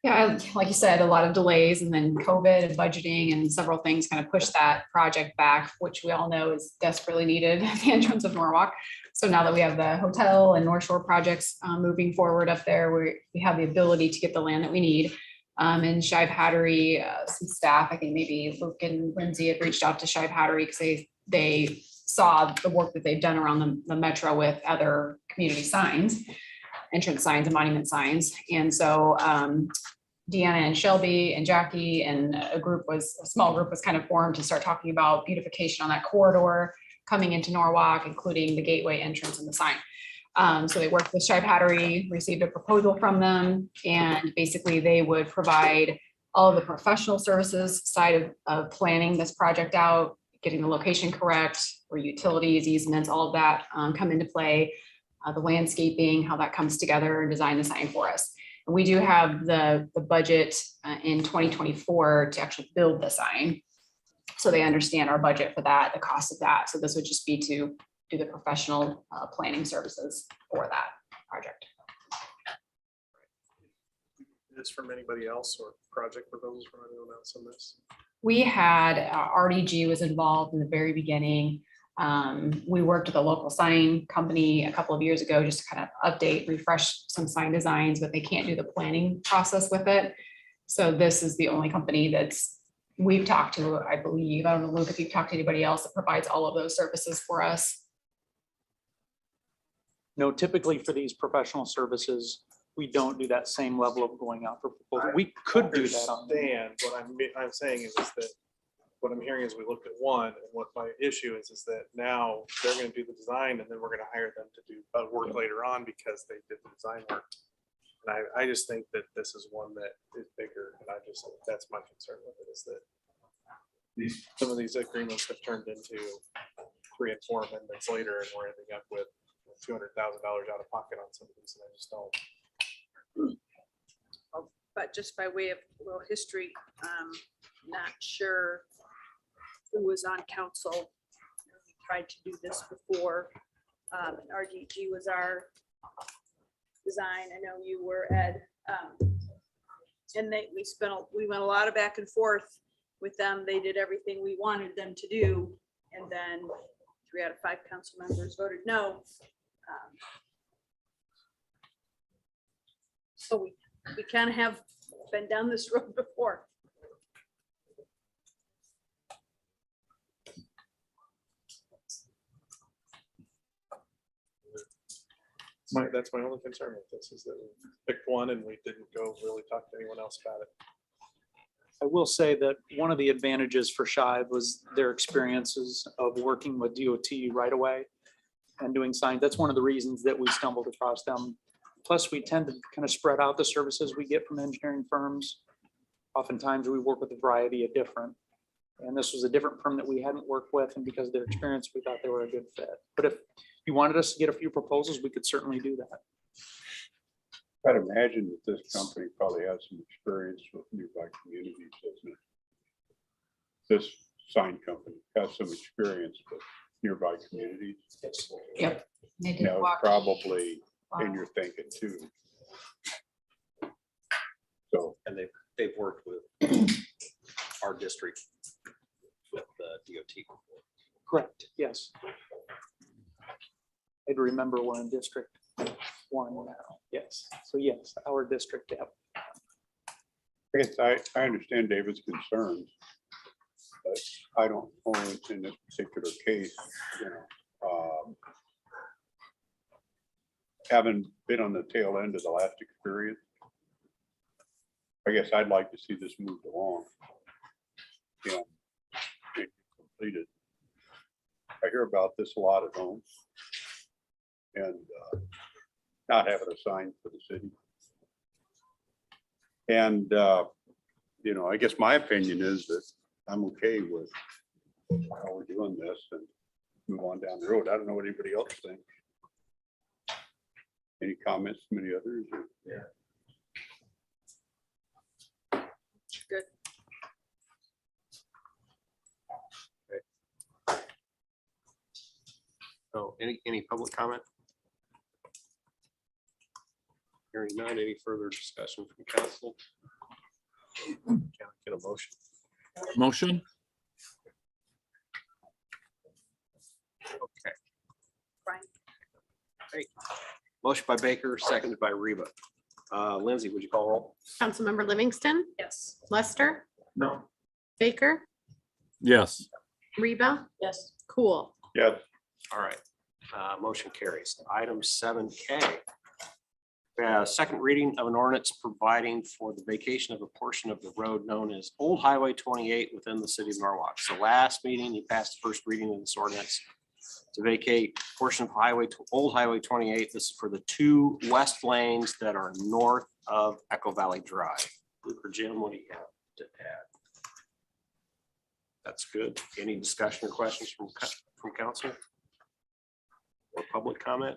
Yeah, like you said, a lot of delays and then COVID and budgeting and several things kind of pushed that project back, which we all know is desperately needed at the entrance of Norwalk. So now that we have the hotel and North Shore projects moving forward up there, we have the ability to get the land that we need. And Shive Hattery, some staff, I think maybe Luke and Lindsay had reached out to Shive Hattery because they saw the work that they've done around the metro with other community signs, entrance signs and monument signs. And so Deanna and Shelby and Jackie and a small group was kind of formed to start talking about beautification on that corridor coming into Norwalk, including the gateway entrance and the sign. So they worked with Shive Hattery, received a proposal from them, and basically they would provide all of the professional services side of planning this project out, getting the location correct, where utilities, easements, all of that come into play, the landscaping, how that comes together, and design the sign for us. And we do have the budget in 2024 to actually build the sign. So they understand our budget for that, the cost of that. So this would just be to do the professional planning services for that project. This from anybody else or project proposals from anyone else on this? We had RDG was involved in the very beginning. We worked with a local sign company a couple of years ago just to kind of update, refresh some sign designs, but they can't do the planning process with it. So this is the only company we've talked to, I believe. I don't know, Luke, if you've talked to anybody else that provides all of those services for us. No, typically for these professional services, we don't do that same level of going out for proposal. We could do that on. Understand what I'm saying is that what I'm hearing is we looked at one, and what my issue is that now they're gonna do the design, and then we're gonna hire them to do work later on because they did the design work. And I just think that this is one that is bigger, and that's my concern with it, is that some of these agreements have turned into 3 and 4 amendments later, and we're ending up with $200,000 out of pocket on some of these, and I just don't. But just by way of a little history, not sure who was on council. We tried to do this before. RDG was our design. I know you were, Ed. And we went a lot of back and forth with them. They did everything we wanted them to do. And then 3 out of 5 council members voted no. So we kind of have been down this road before. That's my only concern with this, is that we picked one and we didn't go really talk to anyone else about it. I will say that one of the advantages for Shive was their experiences of working with DOT right away and doing signs. That's one of the reasons that we stumbled across them. Plus, we tend to kind of spread out the services we get from engineering firms. Oftentimes, we work with a variety of different. And this was a different firm that we hadn't worked with, and because of their experience, we thought they were a good fit. But if you wanted us to get a few proposals, we could certainly do that. I'd imagine that this company probably has some experience with nearby communities, doesn't it? This sign company has some experience with nearby communities. Yep. They did Now, walk. probably in your thinking too. So, And they've worked with our district with the DOT. Correct, yes. I'd remember we're in District 1 now, yes. So yes, our district, yeah. I guess I understand David's concerns, but I don't own in this particular case, you know, having been on the tail end of the last experience, I guess I'd like to see this moved along. And completed. I hear about this a lot at home. And not having a sign for the city. And, you know, I guess my opinion is that I'm okay with how we're doing this and move on down the road. I don't know what anybody else thinks. Any comments from any others? Yeah. Good. So any public comment? Hearing none, any further discussion from council? Can I get a motion? Motion? Okay. Brian. Great. Motion by Baker, seconded by Reba. Lindsay, would you call roll? Councilmember Livingston, Yes. Lester, No. Baker, Yes. Reba, Yes. Cool. Yes. All right, motion carries. Item 7K. Second reading of an ordinance providing for the vacation of a portion of the road known as Old Highway 28 within the city of Norwalk. So last meeting, you passed the first reading of this ordinance to vacate portion of Old Highway 28. This is for the 2 west lanes that are north of Echo Valley Drive. Luke or Jim, what do you have to add? That's good. Any discussion or questions from council? Or public comment?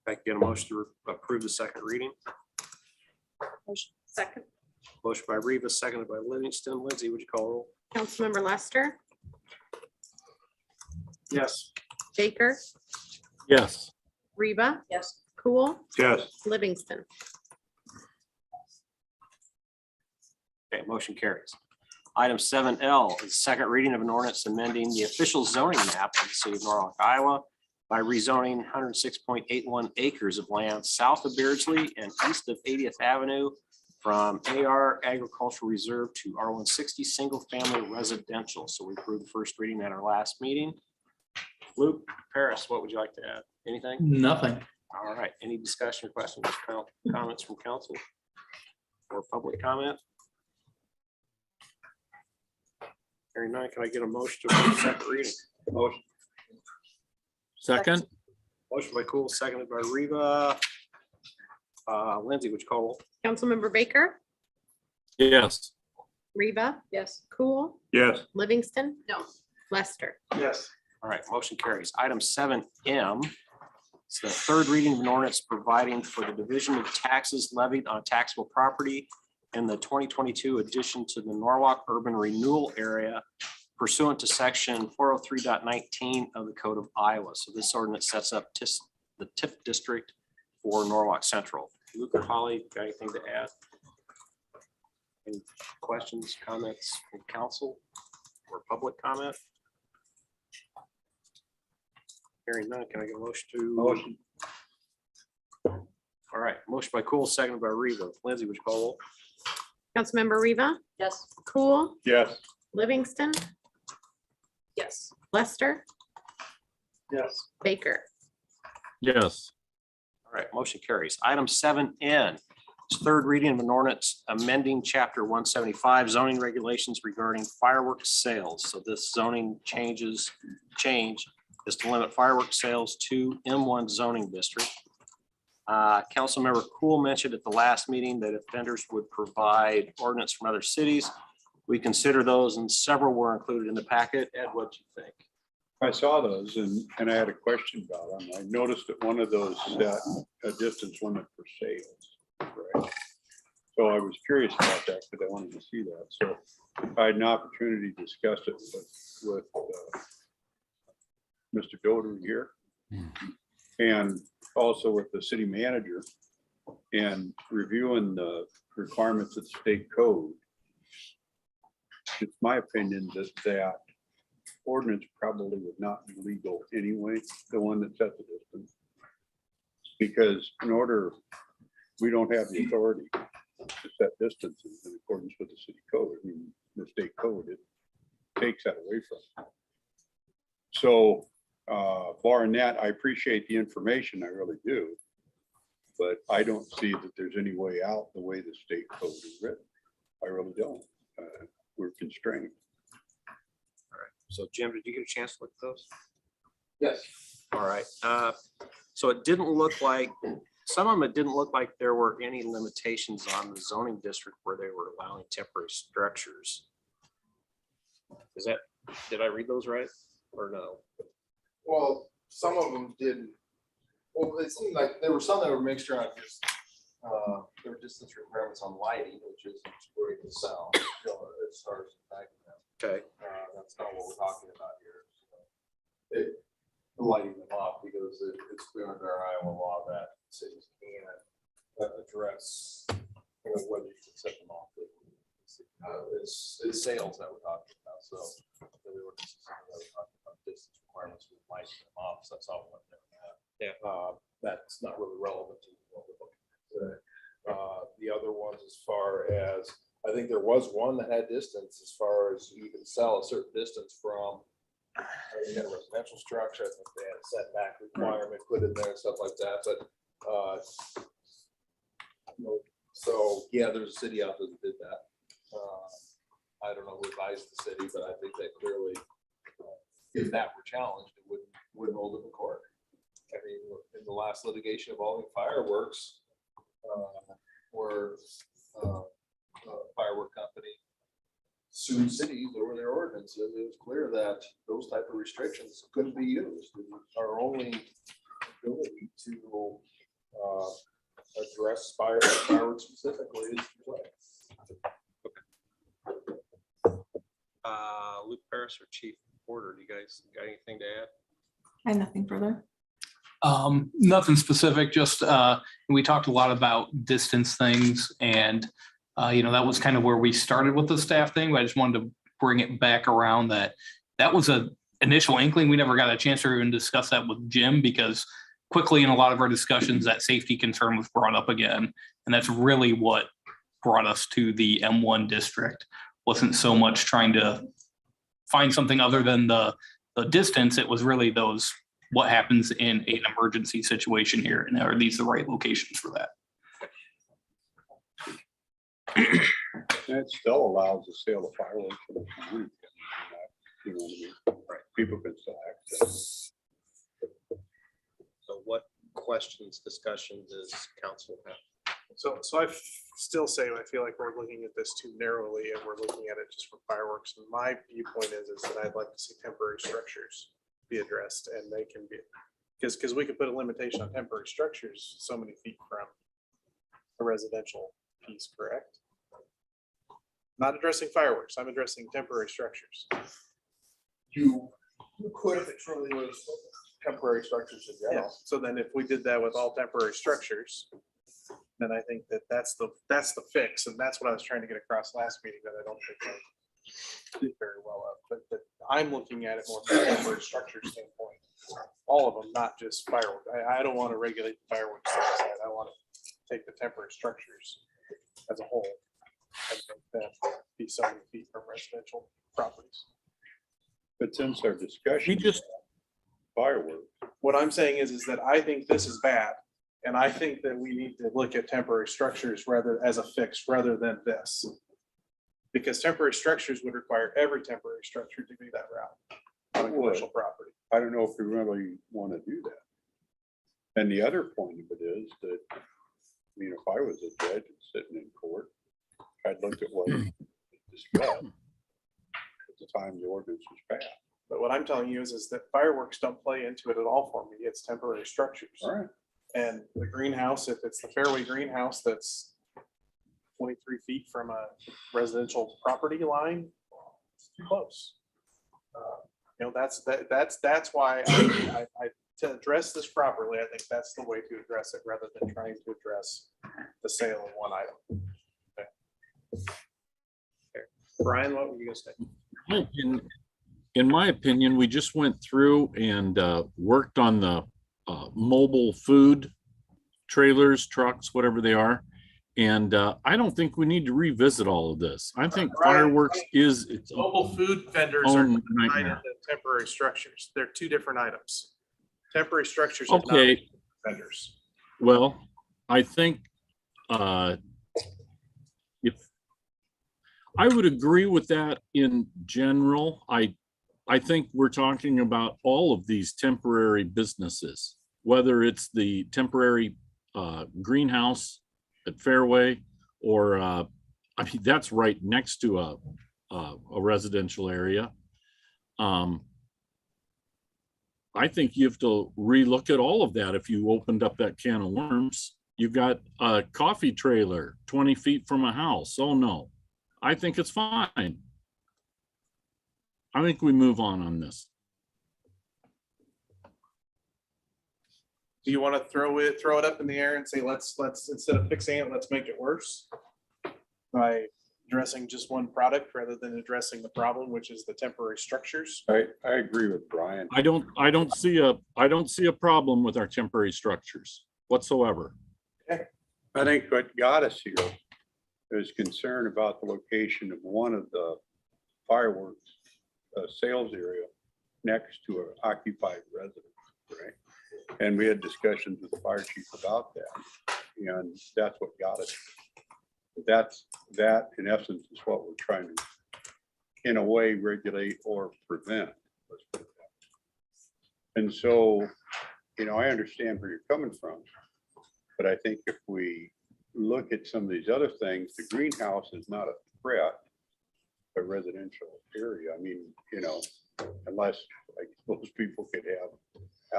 I can get a motion to approve the second reading. Motion. Second. Motion by Reba, seconded by Livingston. Lindsay, would you call roll? Councilmember Lester, Yes. Baker, Yes. Reba, Yes. Cool, Yes. Livingston. Okay, motion carries. Item 7L is second reading of an ordinance amending the official zoning map of the city of Norwalk, Iowa by rezoning 106.81 acres of land south of Beardsley and east of 80th Avenue from AR Agricultural Reserve to R160 Single Family Residential. So we approved the first reading at our last meeting. Luke, Paris, what would you like to add? Anything? Nothing. All right, any discussion or questions, comments from council or public comment? Hearing none, can I get a motion to approve second reading? Motion. Second? Motion by Cool, seconded by Reba. Lindsay, would you call roll? Councilmember Baker, Yes. Reba, Yes. Cool, Yes. Livingston, No. Lester. Yes. All right, motion carries. Item 7M. It's the third reading of an ordinance providing for the division of taxes levied on taxable property in the 2022 addition to the Norwalk Urban Renewal Area pursuant to section 403.19 of the Code of Iowa. So this ordinance sets up the TIF district for Norwalk Central. Luke or Holly, got anything to add? Any questions, comments from council or public comment? Hearing none, can I get a motion to? Motion. All right, motion by Cool, seconded by Reba. Lindsay, would you call roll? Councilmember Reba, Yes. Cool, Yes. Livingston, Yes. Lester, Yes. Baker. Yes. All right, motion carries. Item 7N. It's third reading of an ordinance amending chapter 175 zoning regulations regarding fireworks sales. So this zoning change is to limit fireworks sales to M1 zoning district. Councilmember Cool mentioned at the last meeting that if vendors would provide ordinance from other cities, we consider those, and several were included in the packet. Ed, what do you think? I saw those and I had a question about them. I noticed that one of those set a distance limit for sales, right? So I was curious about that because I wanted to see that. So I had an opportunity to discuss it with Mr. Doder here and also with the city manager and reviewing the requirements of the state code. It's my opinion that that ordinance probably would not be legal anyway, the one that set the distance. Because we don't have the authority to set distances in accordance with the city code. I mean, the state code, it takes that away from it. So barring that, I appreciate the information, I really do. But I don't see that there's any way out the way the state code is written. I really don't. We're constrained. All right. So Jim, did you get a chance to look at those? Yes. All right. So it didn't look like, some of them, it didn't look like there were any limitations on the zoning district where they were allowing temporary structures. Did I read those right or no? Well, some of them didn't. Well, it seemed like there were some that were mixed around just, there were distance requirements on lighting, which is excluding the sound, as far as impacting them. Okay. That's not what we're talking about here. Lighting them off because it's clear under our Iowa law that cities can address whether you can set them off. It's sales that we're talking about, so there were distance requirements with lighting them off, so that's all we want them to have. Yeah. That's not really relevant to what we're looking at. The other ones, as far as, I think there was one that had distance as far as you can sell a certain distance from a residential structure. I think they had a setback requirement put in there and stuff like that, but so yeah, there's a city out there that did that. I don't know who advised the city, but I think that clearly, if that were challenged, it wouldn't hold up in court. I mean, in the last litigation involving fireworks, where a firework company sued cities over their ordinances, it was clear that those type of restrictions couldn't be used. Our only ability to address fireworks specifically is play. Luke Paris or Chief Porter, do you guys got anything to add? I have nothing further. Nothing specific, just we talked a lot about distance things and that was kind of where we started with the staff thing, but I just wanted to bring it back around that was a initial inkling. We never got a chance to even discuss that with Jim because quickly in a lot of our discussions, that safety concern was brought up again. And that's really what brought us to the M1 district. Wasn't so much trying to find something other than the distance. It was really what happens in an emergency situation here, and are these the right locations for that? That still allows the sale of fireworks. For the community. You know what I mean? People can still access. So what questions, discussions does council have? So still say, I feel like we're looking at this too narrowly and we're looking at it just for fireworks. And my viewpoint is that I'd like to see temporary structures be addressed and they can be, because we could put a limitation on temporary structures so many feet from a residential piece, correct? Not addressing fireworks, I'm addressing temporary structures. You could if it truly was temporary structures in Yeah, general. so then if we did that with all temporary structures, then I think that that's the fix, and that's what I was trying to get across last meeting, that I don't think I did very well of, but I'm looking at it more from a temporary structure standpoint. All of them, not just fireworks. I don't want to regulate the fireworks side. I want to take the temporary structures as a whole and make that be so many feet from residential properties. But since our discussion. We just, Fireworks. What I'm saying is that I think this is bad. And I think that we need to look at temporary structures rather as a fix rather than this. Because temporary structures would require every temporary structure to be that route on a commercial property. I don't know if we really want to do that. And the other point of it is that, I mean, if I was a judge and sitting in court, I'd look at what we discussed at the time the ordinance was passed. But what I'm telling you is that fireworks don't play into it at all for me. It's temporary structures. All right. And the greenhouse, if it's the fairway greenhouse that's 23 feet from a residential property line, it's too close. You know, that's why I to address this properly, I think that's the way to address it rather than trying to address the sale of one item. Okay. Brian, what were you gonna say? in my opinion, we just went through and worked on the mobile food trailers, trucks, whatever they are. And I don't think we need to revisit all of this. I think fireworks is its Mobile food vendors are own divided nightmare. into temporary structures. They're two different items. Temporary structures are not Okay, vendors. well, I think if I would agree with that in general, I think we're talking about all of these temporary businesses, whether it's the temporary greenhouse at Fairway or I mean, that's right next to a residential area. I think you have to relook at all of that. If you opened up that can of worms, you've got a coffee trailer 20 feet from a house. Oh no, I think it's fine. I think we move on this. Do you want to throw it up in the air and say, let's instead of fixing it, let's make it worse by addressing just one product rather than addressing the problem, which is the temporary structures? I agree with Brian. I don't see a problem with our temporary structures whatsoever. I think what got us here is concern about the location of one of the fireworks sales area next to an occupied residence, right? And we had discussions with the fire chief about that, and that's what got us. That in essence is what we're trying to, in a way, regulate or prevent. Let's put it that way. And so, you know, I understand where you're coming from, but I think if we look at some of these other things, the greenhouse is not a threat, a residential area. I mean, you know, unless like most people could have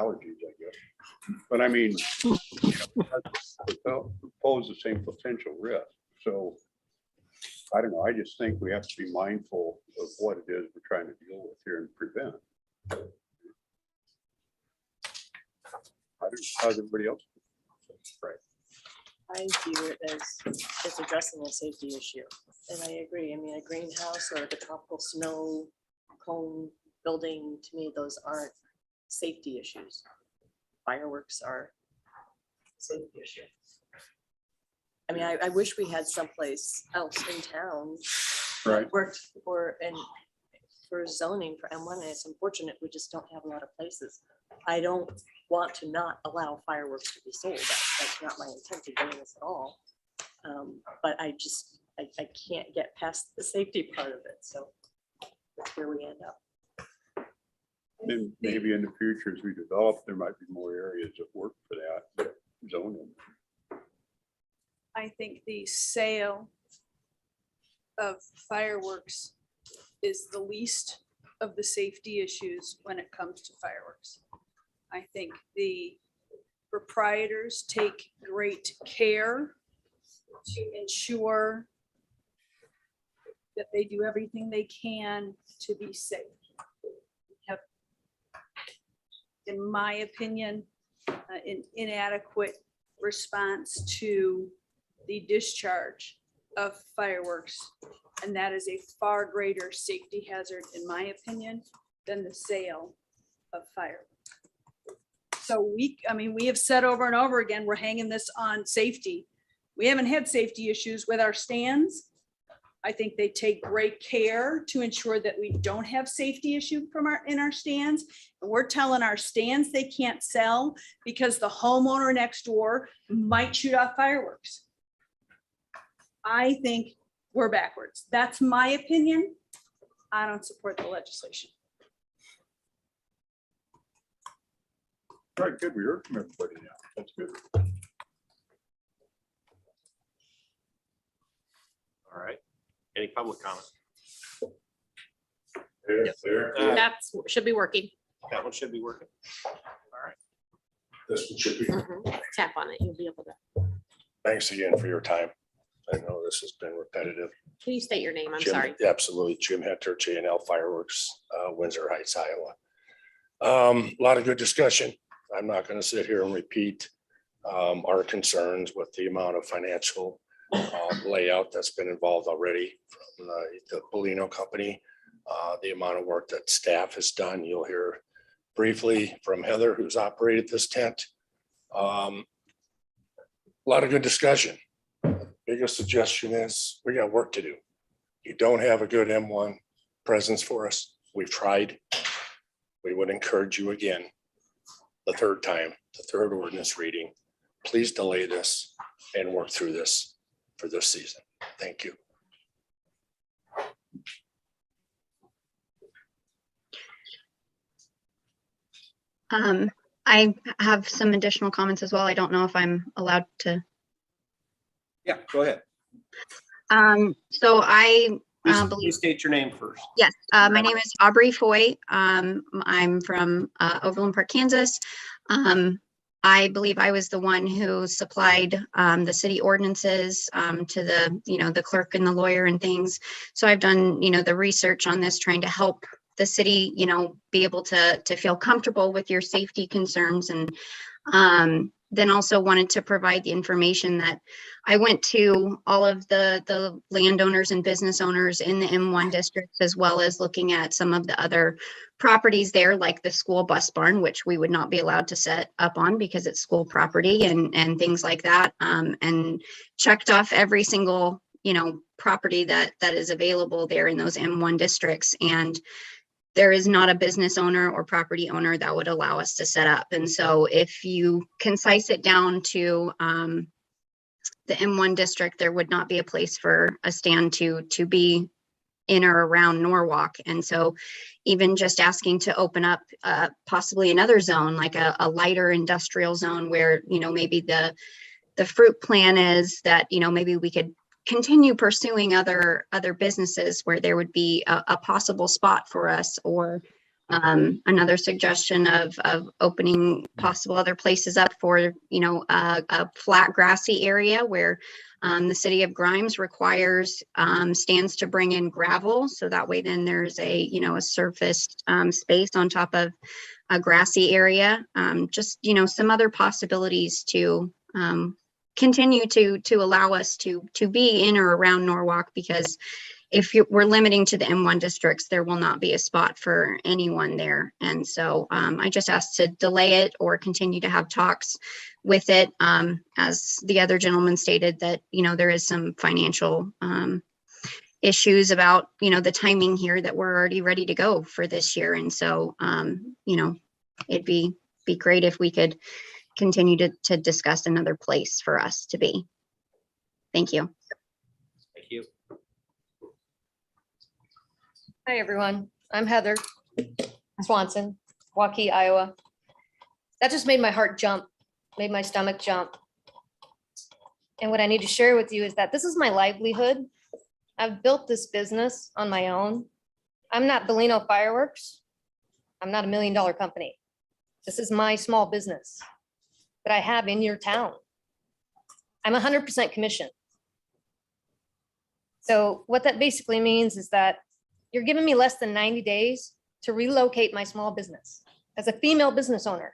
allergies, I guess. But I mean, you know, pose the same potential risk. So I don't know. I just think we have to be mindful of what it is we're trying to deal with here and prevent. I don't know how everybody else. Right. I view it as addressing a safety issue. And I agree. I mean, a greenhouse or the tropical snow cone building, to me, those aren't safety issues. Fireworks are a safety issue. I mean, I wish we had someplace else in town Right. that worked for zoning for M1, and it's unfortunate we just don't have a lot of places. I don't want to not allow fireworks to be sold. That's not my intent of doing this at all. But I can't get past the safety part of it. So that's where we end up. Then maybe in the future, as we develop, there might be more areas that work for that zoning. I think the sale of fireworks is the least of the safety issues when it comes to fireworks. I think the proprietors take great care to ensure that they do everything they can to be safe. Have, in my opinion, an inadequate response to the discharge of fireworks. And that is a far greater safety hazard, in my opinion, than the sale of fireworks. So we have said over and over again, we're hanging this on safety. We haven't had safety issues with our stands. I think they take great care to ensure that we don't have safety issue in our stands. And we're telling our stands they can't sell because the homeowner next door might shoot off fireworks. I think we're backwards. That's my opinion. I don't support the legislation. All right, good. We heard from everybody now. That's good. All right. Any public comment? That's, should be working. That one should be working. All right. This one should be. Tap on it, you'll be able to. Thanks again for your time. I know this has been repetitive. Can you state your name? I'm Jim- sorry. Absolutely. Jim Hector, J&L Fireworks, Windsor Heights, Iowa. A lot of good discussion. I'm not going to sit here and repeat our concerns with the amount of financial layout that's been involved already from the Polino company. The amount of work that staff has done. You'll hear briefly from Heather, who's operated this tent. A lot of good discussion. Biggest suggestion is we got work to do. You don't have a good M1 presence for us. We've tried. We would encourage you again, the third time, the third ordinance reading. Please delay this and work through this for this season. Thank you. I have some additional comments as well. I don't know if I'm allowed to. Yeah, go ahead. So I Please believe, state your name first. yes, my name is Aubrey Foy. I'm from Overland Park, Kansas. I believe I was the one who supplied the city ordinances to the, the clerk and the lawyer and things. So I've done, the research on this, trying to help the city, be able to feel comfortable with your safety concerns. And then also wanted to provide the information that I went to all of the landowners and business owners in the M1 districts, as well as looking at some of the other properties there, like the school bus barn, which we would not be allowed to set up on because it's school property and things like that. And checked off every single, property that is available there in those M1 districts. And there is not a business owner or property owner that would allow us to set up. And so if you concise it down to the M1 district, there would not be a place for a stand to be in or around Norwalk. And so even just asking to open up possibly another zone, like a lighter industrial zone where, maybe the fruit plan is that, maybe we could continue pursuing other businesses where there would be a possible spot for us, or another suggestion of opening possible other places up for, a flat grassy area where the city of Grimes requires stands to bring in gravel. So that way then there's a surfaced space on top of a grassy area. Just, some other possibilities to continue to allow us to be in or around Norwalk, because if we're limiting to the M1 districts, there will not be a spot for anyone there. And so I just asked to delay it or continue to have talks with it. As the other gentleman stated, that, there is some financial issues about, the timing here, that we're already ready to go for this year. And so, it'd be great if we could continue to discuss another place for us to be. Thank you. Thank you. Hi, everyone. I'm Heather Swanson. Waukee, Iowa. That just made my heart jump, made my stomach jump. And what I need to share with you is that this is my livelihood. I've built this business on my own. I'm not Bellino Fireworks. I'm not $1 million company. This is my small business that I have in your town. I'm 100% commission. So what that basically means is that you're giving me less than 90 days to relocate my small business as a female business owner.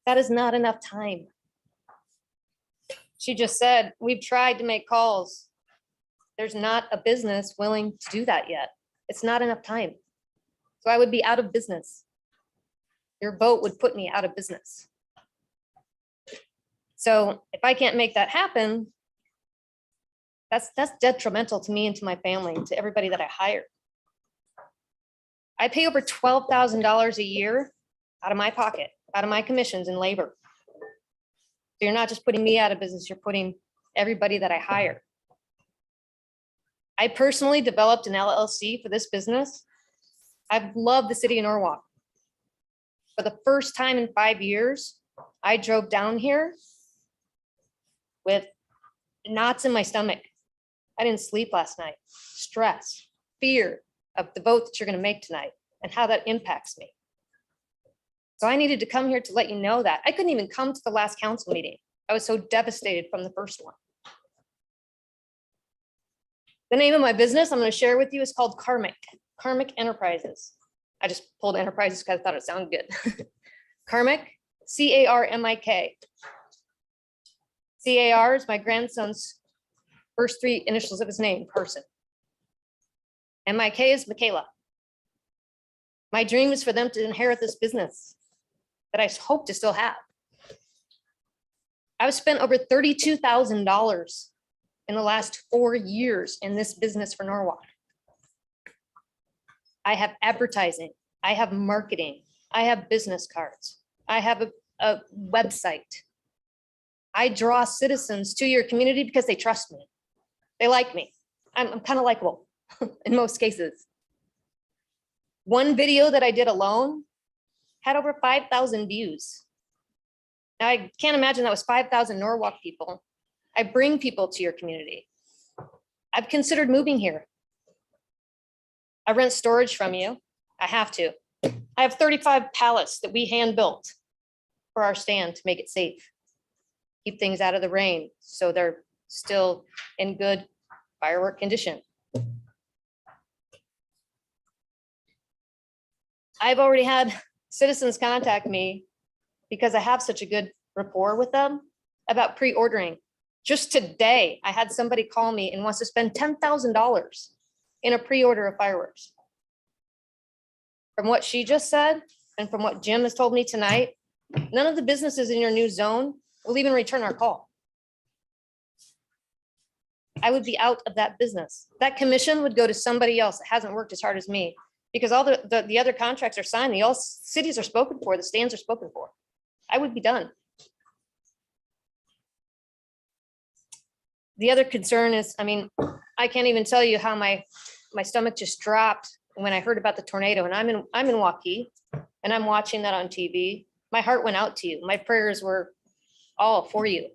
That is not enough time. She just said, we've tried to make calls. There's not a business willing to do that yet. It's not enough time. So I would be out of business. Your vote would put me out of business. So if I can't make that happen, that's detrimental to me and to my family, and to everybody that I hire. I pay over $12,000 a year out of my pocket, out of my commissions and labor. So you're not just putting me out of business, you're putting everybody that I hire. I personally developed an LLC for this business. I've loved the city of Norwalk. For the first time in 5 years, I drove down here with knots in my stomach. I didn't sleep last night. Stress, fear of the vote that you're going to make tonight and how that impacts me. So I needed to come here to let you know that. I couldn't even come to the last council meeting. I was so devastated from the first one. The name of my business I'm going to share with you is called Karmic Enterprises. I just pulled enterprises because I thought it sounded good. Karmic, C-A-R-M-I-K. C-A-R is my grandson's first three initials of his name, Carson. M-I-K is Michaela. My dream is for them to inherit this business that I hope to still have. I've spent over $32,000 in the last 4 years in this business for Norwalk. I have advertising, I have marketing, I have business cards, I have a website. I draw citizens to your community because they trust me. They like me. I'm kind of likable in most cases. One video that I did alone had over 5,000 views. Now I can't imagine that was 5,000 Norwalk people. I bring people to your community. I've considered moving here. I rent storage from you. I have to. I have 35 pallets that we hand built for our stand to make it safe. Keep things out of the rain so they're still in good firework condition. I've already had citizens contact me because I have such a good rapport with them about pre-ordering. Just today, I had somebody call me and wants to spend $10,000 in a pre-order of fireworks. From what she just said, and from what Jim has told me tonight, none of the businesses in your new zone will even return our call. I would be out of that business. That commission would go to somebody else that hasn't worked as hard as me, because all the other contracts are signed, the all cities are spoken for, the stands are spoken for. I would be done. The other concern is, I mean, I can't even tell you how my stomach just dropped when I heard about the tornado, and I'm in Waukee and I'm watching that on TV. My heart went out to you. My prayers were all for you.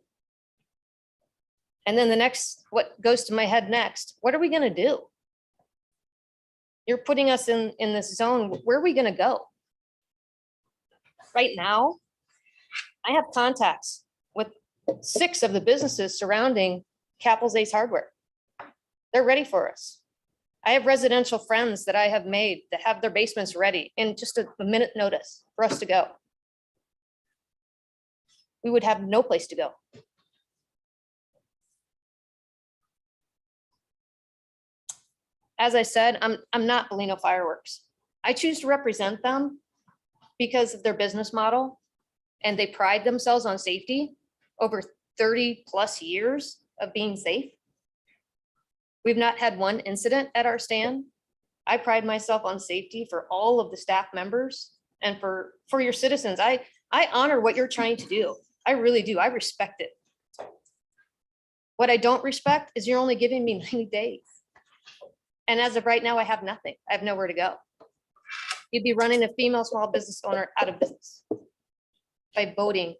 And then the next, what goes to my head next, what are we gonna do? You're putting us in this zone. Where are we gonna go? Right now, I have contacts with 6 of the businesses surrounding Capel's Ace Hardware. They're ready for us. I have residential friends that I have made that have their basements ready in just a minute notice for us to go. We would have no place to go. As I said, I'm not Bellino Fireworks. I choose to represent them because of their business model, and they pride themselves on safety over 30 plus years of being safe. We've not had one incident at our stand. I pride myself on safety for all of the staff members and for your citizens. I honor what you're trying to do. I really do. I respect it. What I don't respect is you're only giving me 90 days. And as of right now, I have nothing. I have nowhere to go. you'd be running a female small business owner out of business by voting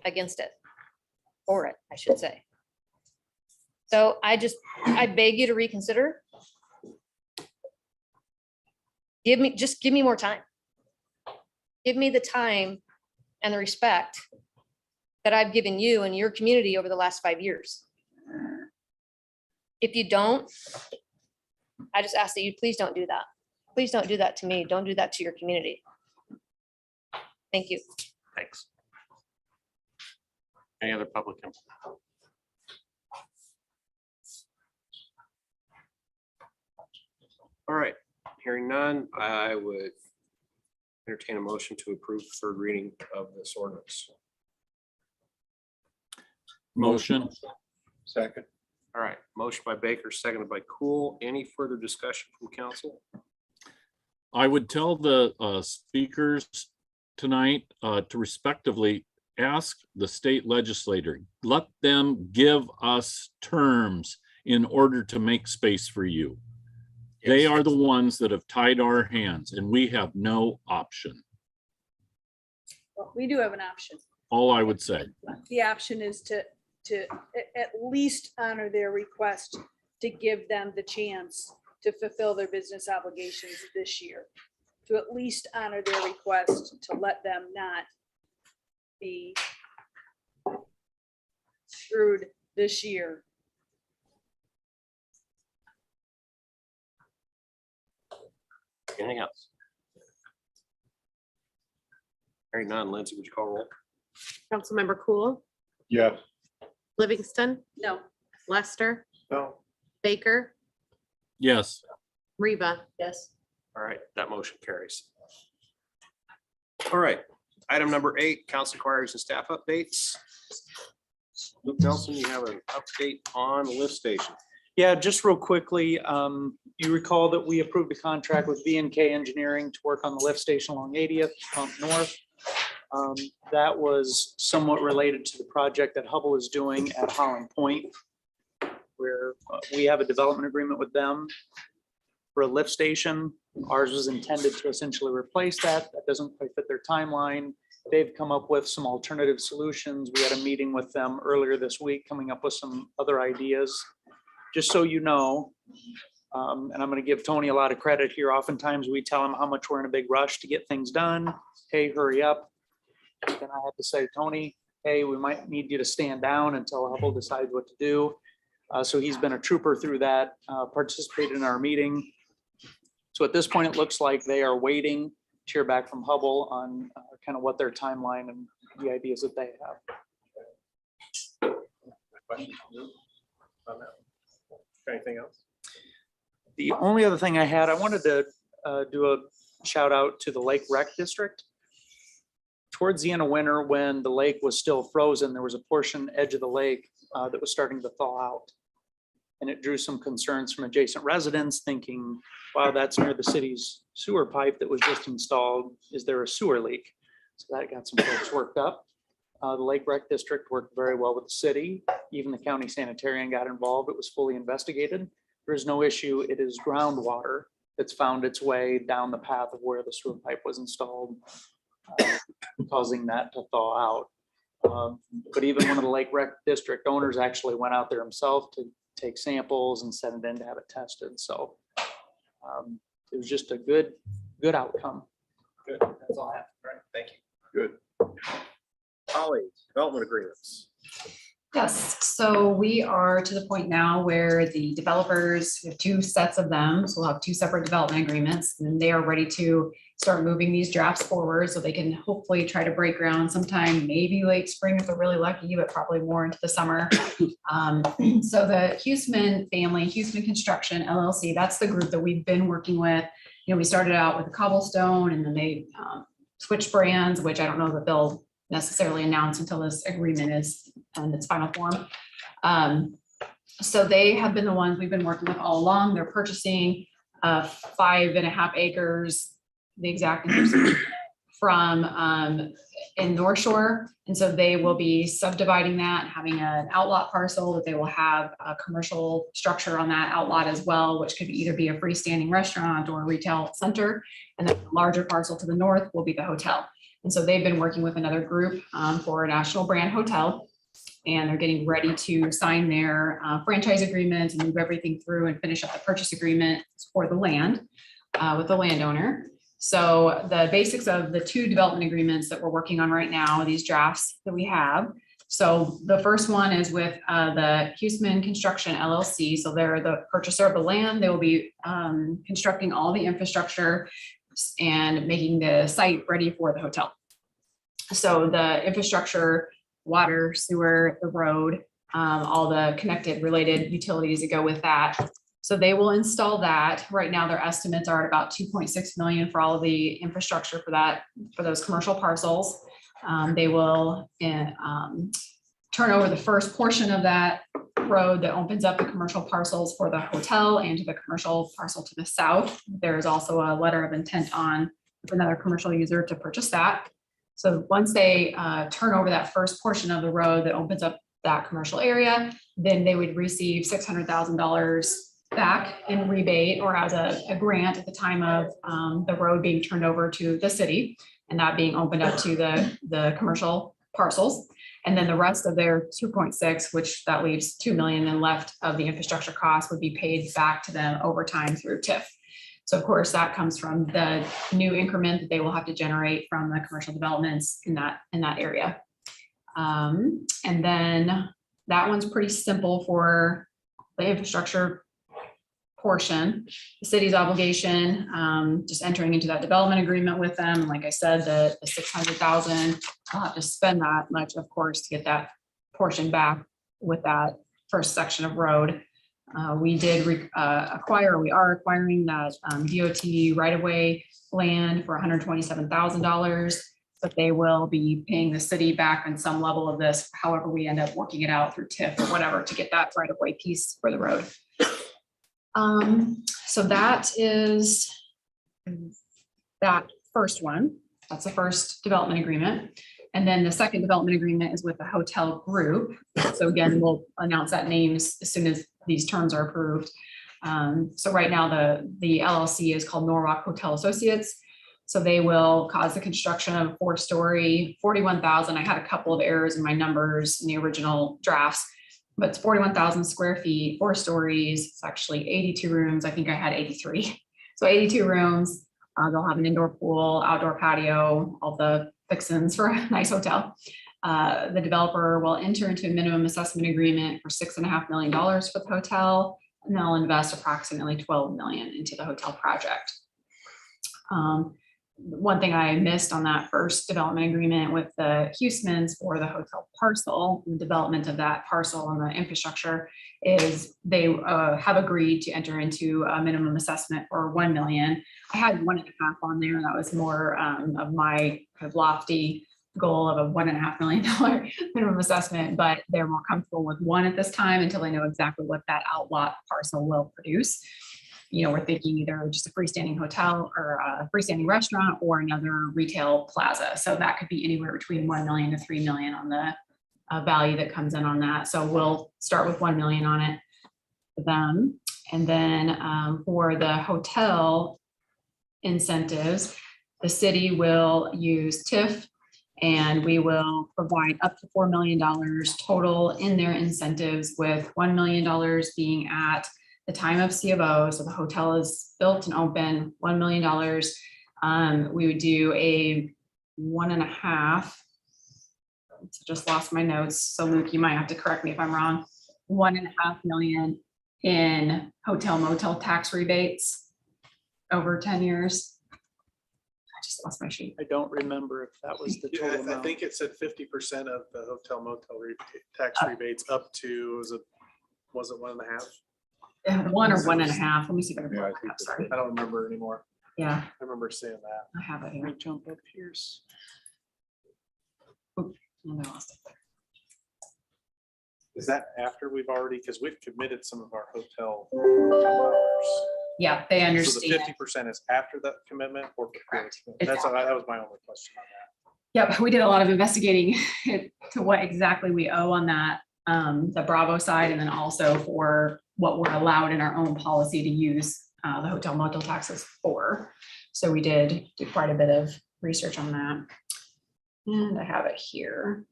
against it, or it, I should say. So I beg you to reconsider. Just give me more time. Give me the time and the respect that I've given you and your community over the last 5 years. If you don't, I just ask that you please don't do that. Please don't do that to me. Don't do that to your community. Thank you. Thanks. Any other public input? All right, hearing none, I would entertain a motion to approve third reading of this ordinance. Motion. Second. All right, motion by Baker, seconded by Cool. Any further discussion from council? I would tell the speakers tonight to respectively ask the state legislator, let them give us terms in order to make space for you. They are the ones that have tied our hands and we have no option. Well, we do have an option. All I would say. The option is to at least honor their request to give them the chance to fulfill their business obligations this year. To at least honor their request to let them not be screwed this year. Anything else? Hearing none, Lindsay, would you call roll? Councilmember Cool, Yes. Livingston, No. Lester, No. Baker, Yes. Reba. Yes. All right, that motion carries. All right, item number 8, council inquiries and staff updates. Luke Nelson, you have an update on the lift station. Yeah, just real quickly, you recall that we approved a contract with V&K Engineering to work on the lift station along 80th Pump North. That was somewhat related to the project that Hubble is doing at Holland Point, where we have a development agreement with them for a lift station. Ours was intended to essentially replace that. That doesn't quite fit their timeline. They've come up with some alternative solutions. We had a meeting with them earlier this week, coming up with some other ideas. Just so you know, and I'm going to give Tony a lot of credit here. Oftentimes we tell him how much we're in a big rush to get things done. Hey, hurry up. Then I have to say, Tony, hey, we might need you to stand down until Hubble decides what to do. So he's been a trooper through that, participated in our meeting. So at this point, it looks like they are waiting to hear back from Hubble on kind of what their timeline and the ideas that they have. Anything else? The only other thing I had, I wanted to do a shout out to the Lake Rec District. Towards the end of winter, when the lake was still frozen, there was a portion edge of the lake that was starting to thaw out. And it drew some concerns from adjacent residents thinking, wow, that's near the city's sewer pipe that was just installed. Is there a sewer leak? So that got some folks worked up. The Lake Rec District worked very well with the city. Even the county sanitarian got involved. It was fully investigated. There is no issue. It is groundwater that's found its way down the path of where the sewer pipe was installed, causing that to thaw out. But even one of the Lake Rec District owners actually went out there himself to take samples and send it in to have it tested. So it was just a good outcome. Good. That's all I have. All right, thank you. Good. Holly, development agreements. Yes, so we are to the point now where the developers, we have 2 sets of them, so we'll have 2 separate development agreements, and they are ready to start moving these drafts forward so they can hopefully try to break ground sometime, maybe late spring if they're really lucky, but probably more into the summer. So the Huseman family, Huseman Construction LLC, that's the group that we've been working with. You know, we started out with cobblestone and then they switched brands, which I don't know that they'll necessarily announce until this agreement is in its final form. So they have been the ones we've been working with all along. They're purchasing 5.5 acres, the exact from in North Shore. And so they will be subdividing that, having an outlot parcel that they will have a commercial structure on that outlot as well, which could either be a freestanding restaurant or a retail center. And then the larger parcel to the north will be the hotel. And so they've been working with another group for a national brand hotel. And they're getting ready to sign their franchise agreements and move everything through and finish up the purchase agreement for the land with the landowner. So the basics of the two development agreements that we're working on right now, these drafts that we have. So the first one is with the Huseman Construction LLC. So they're the purchaser of the land. They will be constructing all the infrastructure and making the site ready for the hotel. So the infrastructure, water, sewer, the road, all the connected related utilities that go with that. So they will install that. Right now, their estimates are at about 2.6 million for all of the infrastructure for that, for those commercial parcels. They will turn over the first portion of that road that opens up the commercial parcels for the hotel and to the commercial parcel to the south. There is also a letter of intent on another commercial user to purchase that. So once they turn over that first portion of the road that opens up that commercial area, then they would receive $600,000 back in rebate or as a grant at the time of the road being turned over to the city and that being opened up to the commercial parcels. And then the rest of their 2.6, which that leaves 2 million and left of the infrastructure cost would be paid back to them over time through TIF. So of course that comes from the new increment that they will have to generate from the commercial developments in that area. And then that one's pretty simple for the infrastructure portion. The city's obligation, just entering into that development agreement with them. And like I said, the 600,000, I'll have to spend that much, of course, to get that portion back with that first section of road. We did we are acquiring that DOT right-of-way land for $127,000, but they will be paying the city back on some level of this, however we end up working it out through TIF or whatever to get that right-of-way piece for the road. So that is that first one. That's the first development agreement. And then the second development agreement is with the hotel group. So again, we'll announce that names as soon as these terms are approved. So right now the LLC is called Norwalk Hotel Associates. So they will cause the construction of a 4-story, 41,000. I had a couple of errors in my numbers in the original drafts, but it's 41,000 square feet, 4 stories. It's actually 82 rooms. I think I had 83. So 82 rooms. They'll have an indoor pool, outdoor patio, all the fixins for a nice hotel. The developer will enter into a minimum assessment agreement for $6.5 million for the hotel, and they'll invest approximately $12 million into the hotel project. One thing I missed on that first development agreement with the Husemans for the hotel parcel, the development of that parcel and the infrastructure is they have agreed to enter into a minimum assessment for $1 million. I had 1.5 on there. That was more of my kind of lofty goal of a $1.5 million minimum assessment, but they're more comfortable with 1 at this time until they know exactly what that outlot parcel will produce. You know, we're thinking either just a freestanding hotel or a freestanding restaurant or another retail plaza. So that could be anywhere between 1 million to 3 million on the value that comes in on that. So we'll start with 1 million on it for them. And then for the hotel incentives, the city will use TIF and we will provide up to $4 million total in their incentives, with $1 million being at the time of C of O. So the hotel is built and open, $1 million. We would do a 1.5. Just lost my notes. So Luke, you might have to correct me if I'm wrong. 1.5 million in hotel motel tax rebates over 10 years. I just lost my sheet. I don't remember if that was the total I amount. think it said 50% of the hotel motel tax rebates up to, was it 1.5? 1 or 1.5. Let me see if I can. Yeah, pull I it think up. Sorry. I don't remember anymore. Yeah, I remember seeing that. I have it Let here. me jump up here. And I lost it. Is that after we've already, because we've committed some of our hotel dollars. Yeah, they So the understand. 50% is after that commitment or before? Correct. That was my only question on that. Yep, we did a lot of investigating to what exactly we owe on that, the Bravo side, and then also for what we're allowed in our own policy to use the hotel motel taxes for. So we did do quite a bit of research on that. And I have it here.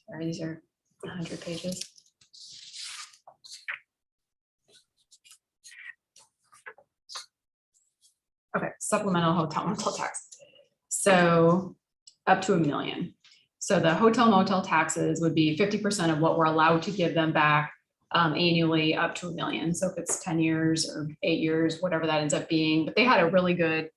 Sorry, these are 100 pages. Okay, supplemental hotel motel tax. So up to $1 million. So the hotel motel taxes would be 50% of what we're allowed to give them back annually, up to $1 million. So if it's 10 years or 8 years, whatever that ends up being, but they had a really good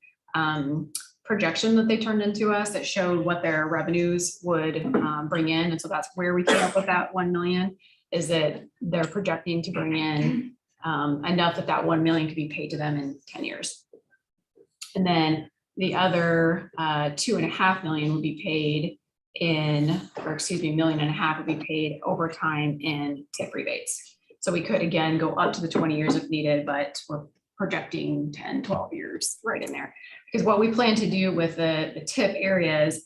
projection that they turned into us that showed what their revenues would bring in. And so that's where we came up with that 1 million, is that they're projecting to bring in enough that that 1 million could be paid to them in 10 years. And then the other 2.5 million would be paid in, or excuse me, $1.5 million would be paid over time in tip rebates. So we could again go up to the 20 years if needed, but we're projecting 10, 12 years right in there. Because what we plan to do with the tip areas,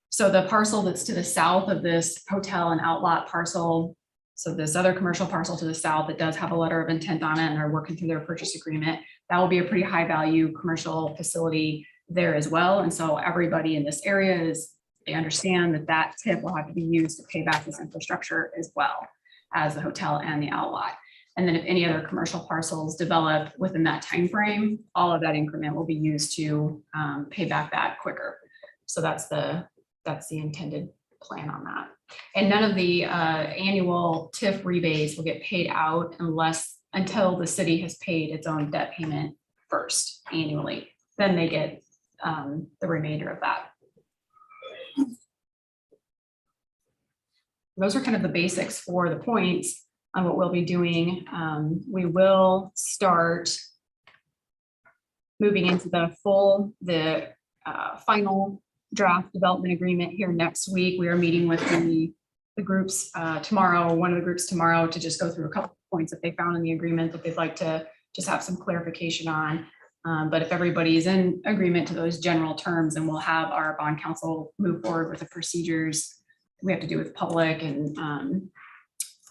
so the parcel that's to the south of this hotel and outlot parcel, so this other commercial parcel to the south that does have a letter of intent on it and are working through their purchase agreement, that will be a pretty high value commercial facility there as well. And so everybody in this area is, they understand that that tip will have to be used to pay back this infrastructure as well as the hotel and the outlot. And then if any other commercial parcels develop within that time frame, all of that increment will be used to pay back that quicker. So that's the intended plan on that. And none of the annual TIF rebates will get paid out until the city has paid its own debt payment first annually. Then they get the remainder of that. Those are kind of the basics for the points on what we'll be doing. We will start moving into the final draft development agreement here next week. We are meeting with the groups tomorrow, one of the groups tomorrow, to just go through a couple of points that they found in the agreement that they'd like to just have some clarification on. But if everybody is in agreement to those general terms, then we'll have our bond council move forward with the procedures we have to do with public and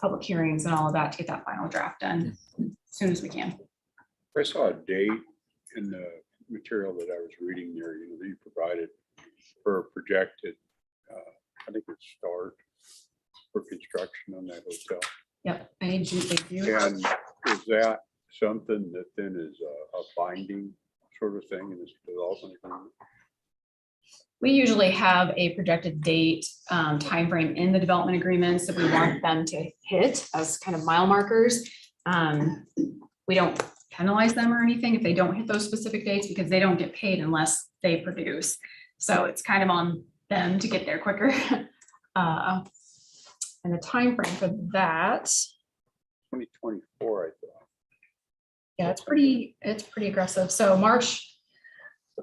public hearings and all of that to get that final draft done as soon as we can. I saw a date in the material that I was reading there, that you provided for a projected, I think it's start for construction on that hotel. Yep, they do. And is that something that then is a binding sort of thing in this development agreement? We usually have a projected date timeframe in the development agreements that we want them to hit as kind of mile markers. We don't penalize them or anything if they don't hit those specific dates, because they don't get paid unless they produce. So it's kind of on them to get there quicker. And the timeframe for that, 2024, I thought. yeah, it's pretty aggressive. So March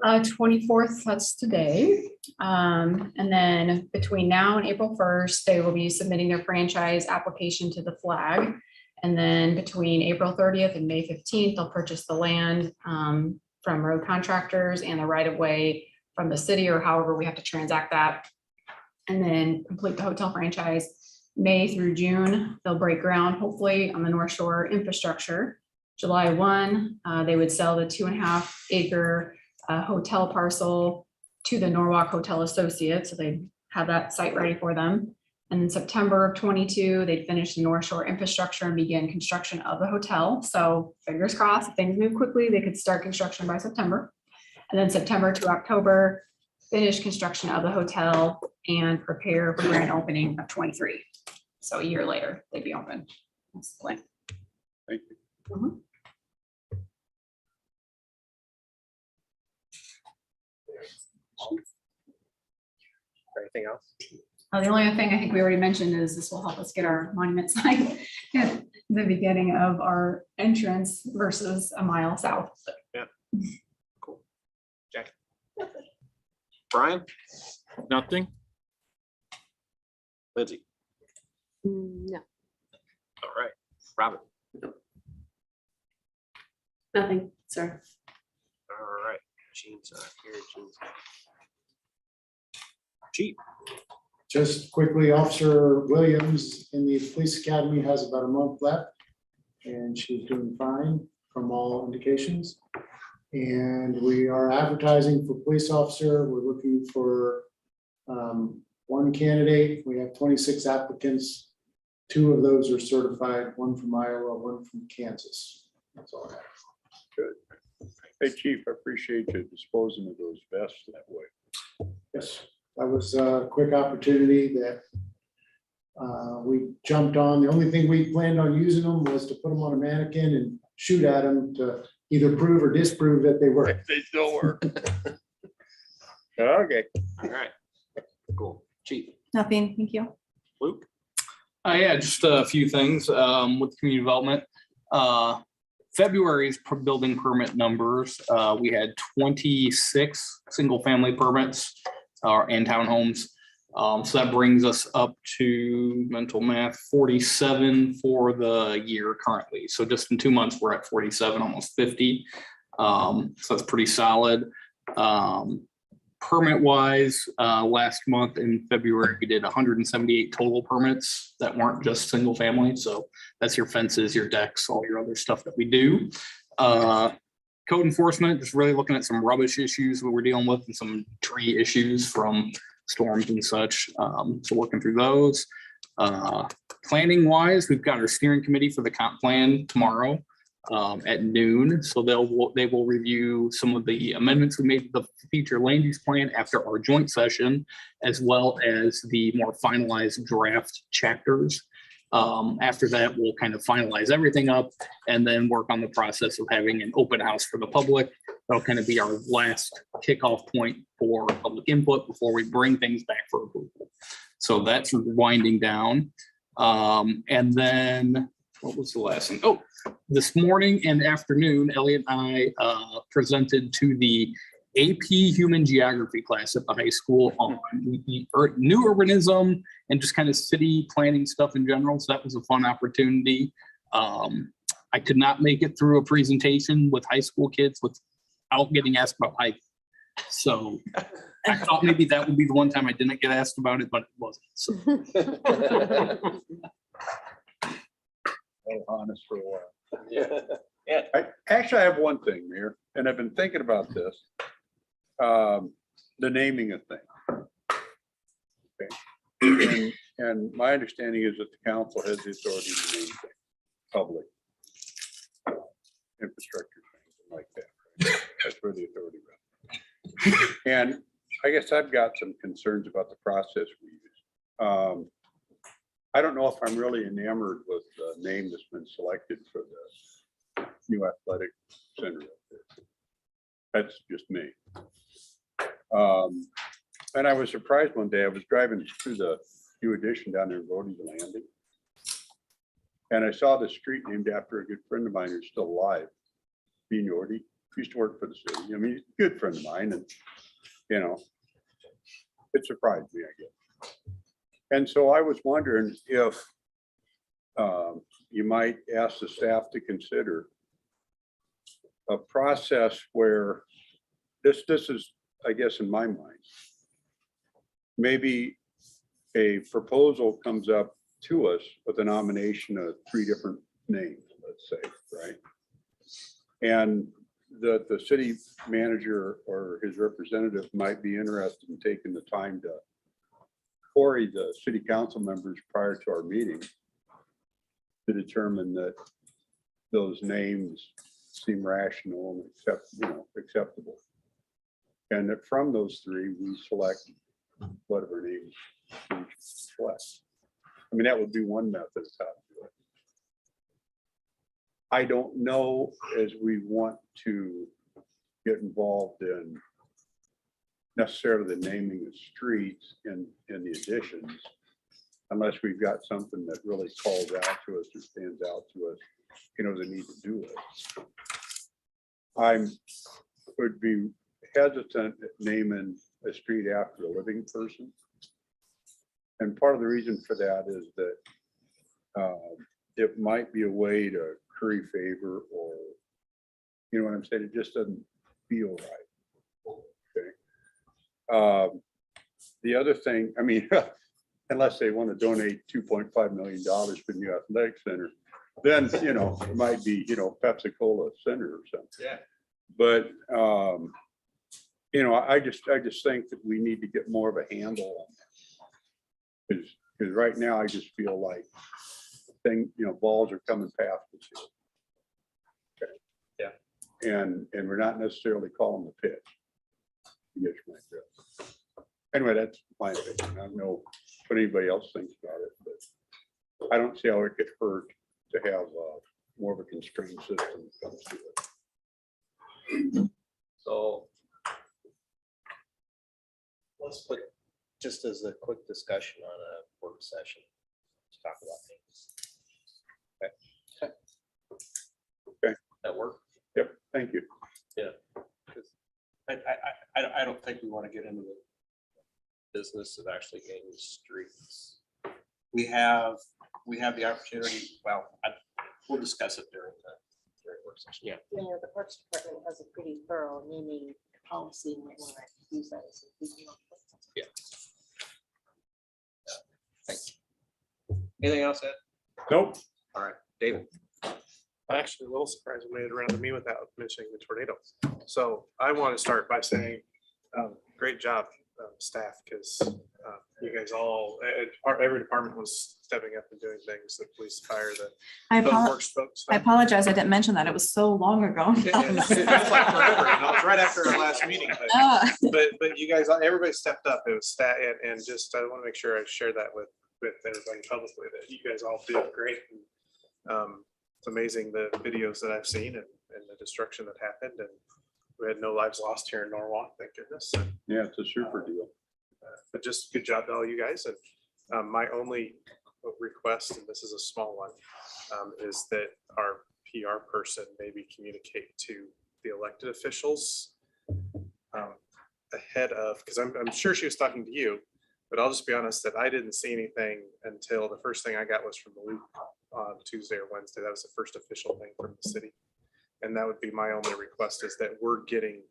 24th, that's today. And then between now and April 1st, they will be submitting their franchise application to the flag. And then between April 30th and May 15th, they'll purchase the land from road contractors and the right of way from the city, or however we have to transact that. And then complete the hotel franchise. May through June, they'll break ground, hopefully, on the North Shore infrastructure. July 1, they would sell the 2.5 acre hotel parcel to the Norwalk Hotel Associates. So they have that site ready for them. And in September of 22, they'd finish the North Shore infrastructure and begin construction of the hotel. So fingers crossed, if things move quickly, they could start construction by September. And then September to October, finish construction of the hotel and prepare for grand opening of 23. So a year later, they'd be open. That's the plan. Thank you. Mm-hmm. Anything else? The only other thing I think we already mentioned is this will help us get our monument sign at the beginning of our entrance versus a mile south. Yeah. Cool. Jack. Brian? Nothing. Lindsay? No. All right, Robin? Nothing, sir. All right, Gene's here, Gene's. Chief? Just quickly, Officer Williams in the police academy has about a month left, and she's doing fine from all indications. And we are advertising for police officer. We're looking for one candidate. We have 26 applicants. 2 of those are certified, 1 from Iowa, 1 from Kansas. That's all I have. Good. Hey, Chief, I appreciate you disposing of those vests that way. Yes, that was a quick opportunity that we jumped on. The only thing we planned on using them was to put them on a mannequin and shoot at them to either prove or disprove that they work. They still work. Okay. All right, cool. Chief? Nothing, thank you. Luke? Yeah, just a few things with community development. February's building permit numbers, we had 26 single-family permits and townhomes. So that brings us up to mental math 47 for the year currently. So just in 2 months, we're at 47, almost 50. So that's pretty solid. Permit wise, last month in February, we did 178 total permits that weren't just single family. So that's your fences, your decks, all your other stuff that we do. Code enforcement, just really looking at some rubbish issues that we're dealing with and some tree issues from storms and such. So working through those. Planning wise, we've got our steering committee for the comp plan tomorrow at noon. So they will review some of the amendments we made to the future land use plan after our joint session, as well as the more finalized draft chapters. After that, we'll kind of finalize everything up and then work on the process of having an open house for the public. That'll kind of be our last kickoff point for public input before we bring things back for approval. So that's winding down. And then what was the last thing? Oh, this morning and afternoon, Elliot and I presented to the AP Human Geography class at the high school on new urbanism and just kind of city planning stuff in general. So that was a fun opportunity. I could not make it through a presentation with high school kids without getting asked about hiking. So I thought maybe that would be the one time I didn't get asked about it, but it wasn't. So. Honest for a while. Yeah. Actually, I have one thing, Mayor, and I've been thinking about this. The naming of things. Okay. And my understanding is that the council has the authority to name things, public infrastructure things like that. Right? That's where the authority rests. And I guess I've got some concerns about the process we use. I don't know if I'm really enamored with the name that's been selected for the new athletic center. That's just me. And I was surprised one day, I was driving through the new addition down there in Rhodey's Landing. And I saw the street named after a good friend of mine who's still alive, Bean Yorty. Used to work for the city. I mean, he's a good friend of mine, and you know, it surprised me, I guess. And so I was wondering if you might ask the staff to consider a process where this is, I guess, in my mind, maybe a proposal comes up to us with a nomination of 3 different names, let's say, right? And the city manager or his representative might be interested in taking the time to query the city council members prior to our meeting to determine that those names seem rational and acceptable. And that from those 3, we select whatever names we select. I mean, that would be one method of how to do it. I don't know as we want to get involved in necessarily the naming of streets in the additions, unless we've got something that really calls out to us or stands out to us, the need to do it. I would be hesitant at naming a street after a living person. And part of the reason for that is that it might be a way to curry favor, or, you know what I'm saying? It just doesn't feel right. Okay. The other thing, I mean, unless they want to donate $2.5 million for the new athletic center, then, you know, it might be, you know, Pepsi-Cola Center or something. Yeah. But, you know, I just think that we need to get more of a handle on that. Because right now I just feel like balls are coming past us here. Okay. Yeah. And we're not necessarily calling the pitch. You get my drift. Anyway, that's my opinion. I don't know what anybody else thinks about it, but I don't see how it could hurt to have more of a constrained system when it comes to it. So let's put, just as a quick discussion on a work session, to talk about things. Okay. That work? Yep, thank you. Yeah. Because I don't think we want to get into the business of actually gaining streets. We have the opportunity, well, we'll discuss it during work session. Yeah. Yeah, the Parks Department has a pretty thorough naming policy and we want to use that as a. Yeah. Thank you. Anything else, Ed? Nope. All right, David. I'm actually a little surprised we made it around to me without mentioning the tornadoes. So I want to start by saying, great job, staff, because you guys all, every department was stepping up and doing things, the police, fire, the public works folks. I apologize. I didn't mention that. It was so long ago. It feels like forever, and it was right after our last meeting. But you guys, everybody stepped up. It was stat, and just I want to make sure I share that with everybody publicly that you guys all did great. And, it's amazing the videos that I've seen and the destruction that happened, and we had no lives lost here in Norwalk, thank goodness. Yeah, it's a super deal. But just good job to all you guys. And my only request, and this is a small one, is that our PR person maybe communicate to the elected officials ahead of, because I'm sure she was talking to you, but I'll just be honest that I didn't see anything until the first thing I got was from Luke on Tuesday or Wednesday. That was the first official thing from the city. And that would be my only request, is that we're getting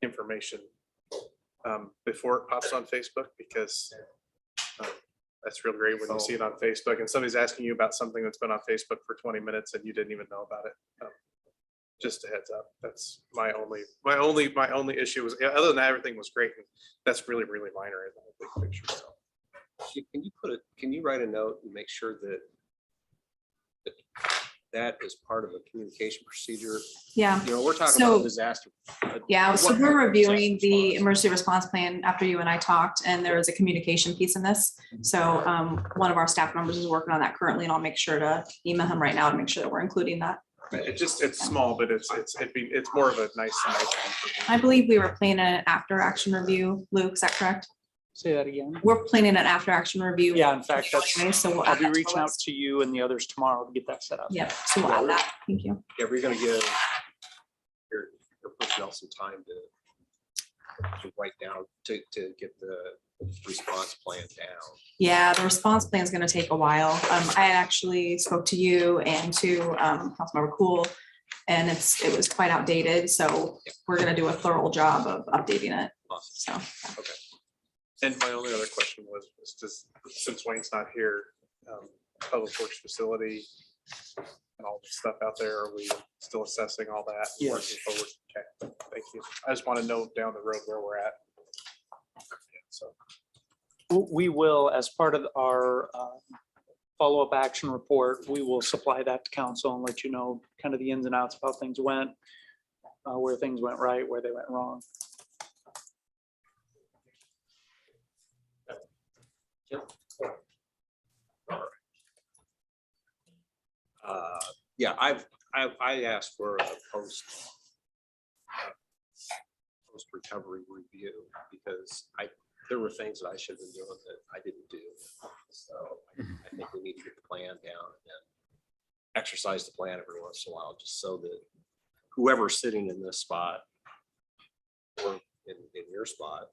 information before it pops on Facebook, because that's real great when you see it on Facebook and somebody's asking you about something that's been on Facebook for 20 minutes and you didn't even know about it. Just a heads up. That's my only issue was, other than that, everything was great. And that's really, really minor in the big picture. So Can you write a note and make sure that that is part of a communication procedure? Yeah. You know, we're talking So- about disaster. Yeah, so What we're kind of reviewing disaster the response? emergency response plan after you and I talked, and there is a communication piece in this. So one of our staff members is working on that currently, and I'll make sure to email him right now to make sure that we're including that. it's small, but it's more of a nice. I believe we were planning an after action review. Luke, is that correct? Say that again. We're planning an after action review. Yeah, in fact, that's, Anyway, so we'll I'll add be that to the reaching out list. to you and the others tomorrow to get that set up. Yep, so we'll add that. Thank you. Yeah, we're gonna give your personnel some time to write down, to get the response plan down. Yeah, the response plan is going to take a while. I actually spoke to you and to Councilmember Cool, and it was quite outdated. So we're going to do a thorough job of updating it. So. Okay. And my only other question was just, since Wayne's not here, public works facility and all the stuff out there, are we still assessing all that? Yes. Working forward? Okay, thank you. I just want to know down the road where we're at. So. We will, as part of our follow-up action report, we will supply that to council and let you know kind of the ins and outs of how things went, where things went right, where they went wrong. Yeah, I asked for a post recovery review because there were things that I should have been doing that I didn't do. So I think we need to get the plan down and exercise the plan every once in a while, just so that whoever's sitting in this spot or in your spot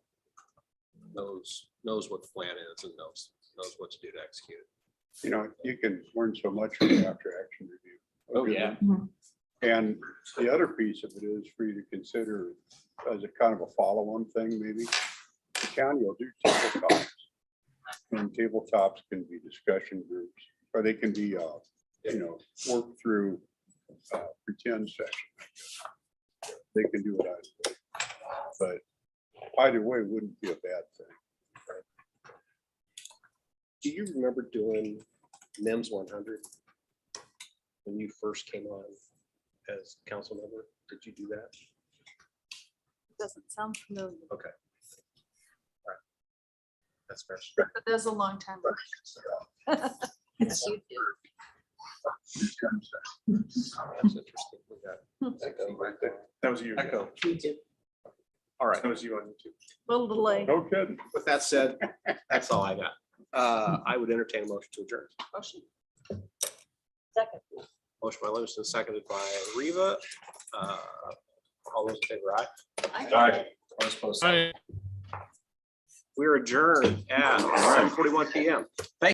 knows what the plan is and knows knows what to do to execute it. You know, you can learn so much from the after action review. Oh, yeah. And the other piece of it is for you to consider as a kind of a follow-on thing, maybe. The county will do tabletops. And tabletops can be discussion groups, or they can be, work through pretend session. They can do it either way. But either way wouldn't be a bad thing. Do you remember doing NIMS 100? When you first came on as council member, did you do that? Doesn't sound familiar. Okay. All right. That's fair. But that's a long time ago. It's you. That's interesting. We got Echo right there. That was you. Echo. YouTube. All right. That was you on YouTube. Little delay. No kidding. With that said, that's all I got. I would entertain a motion to adjourn. Motion. Second. Motion by Livingston, seconded by Riva. All those in favor, aye? Aye. All opposed, say. We're adjourned at 7:41 PM. Thank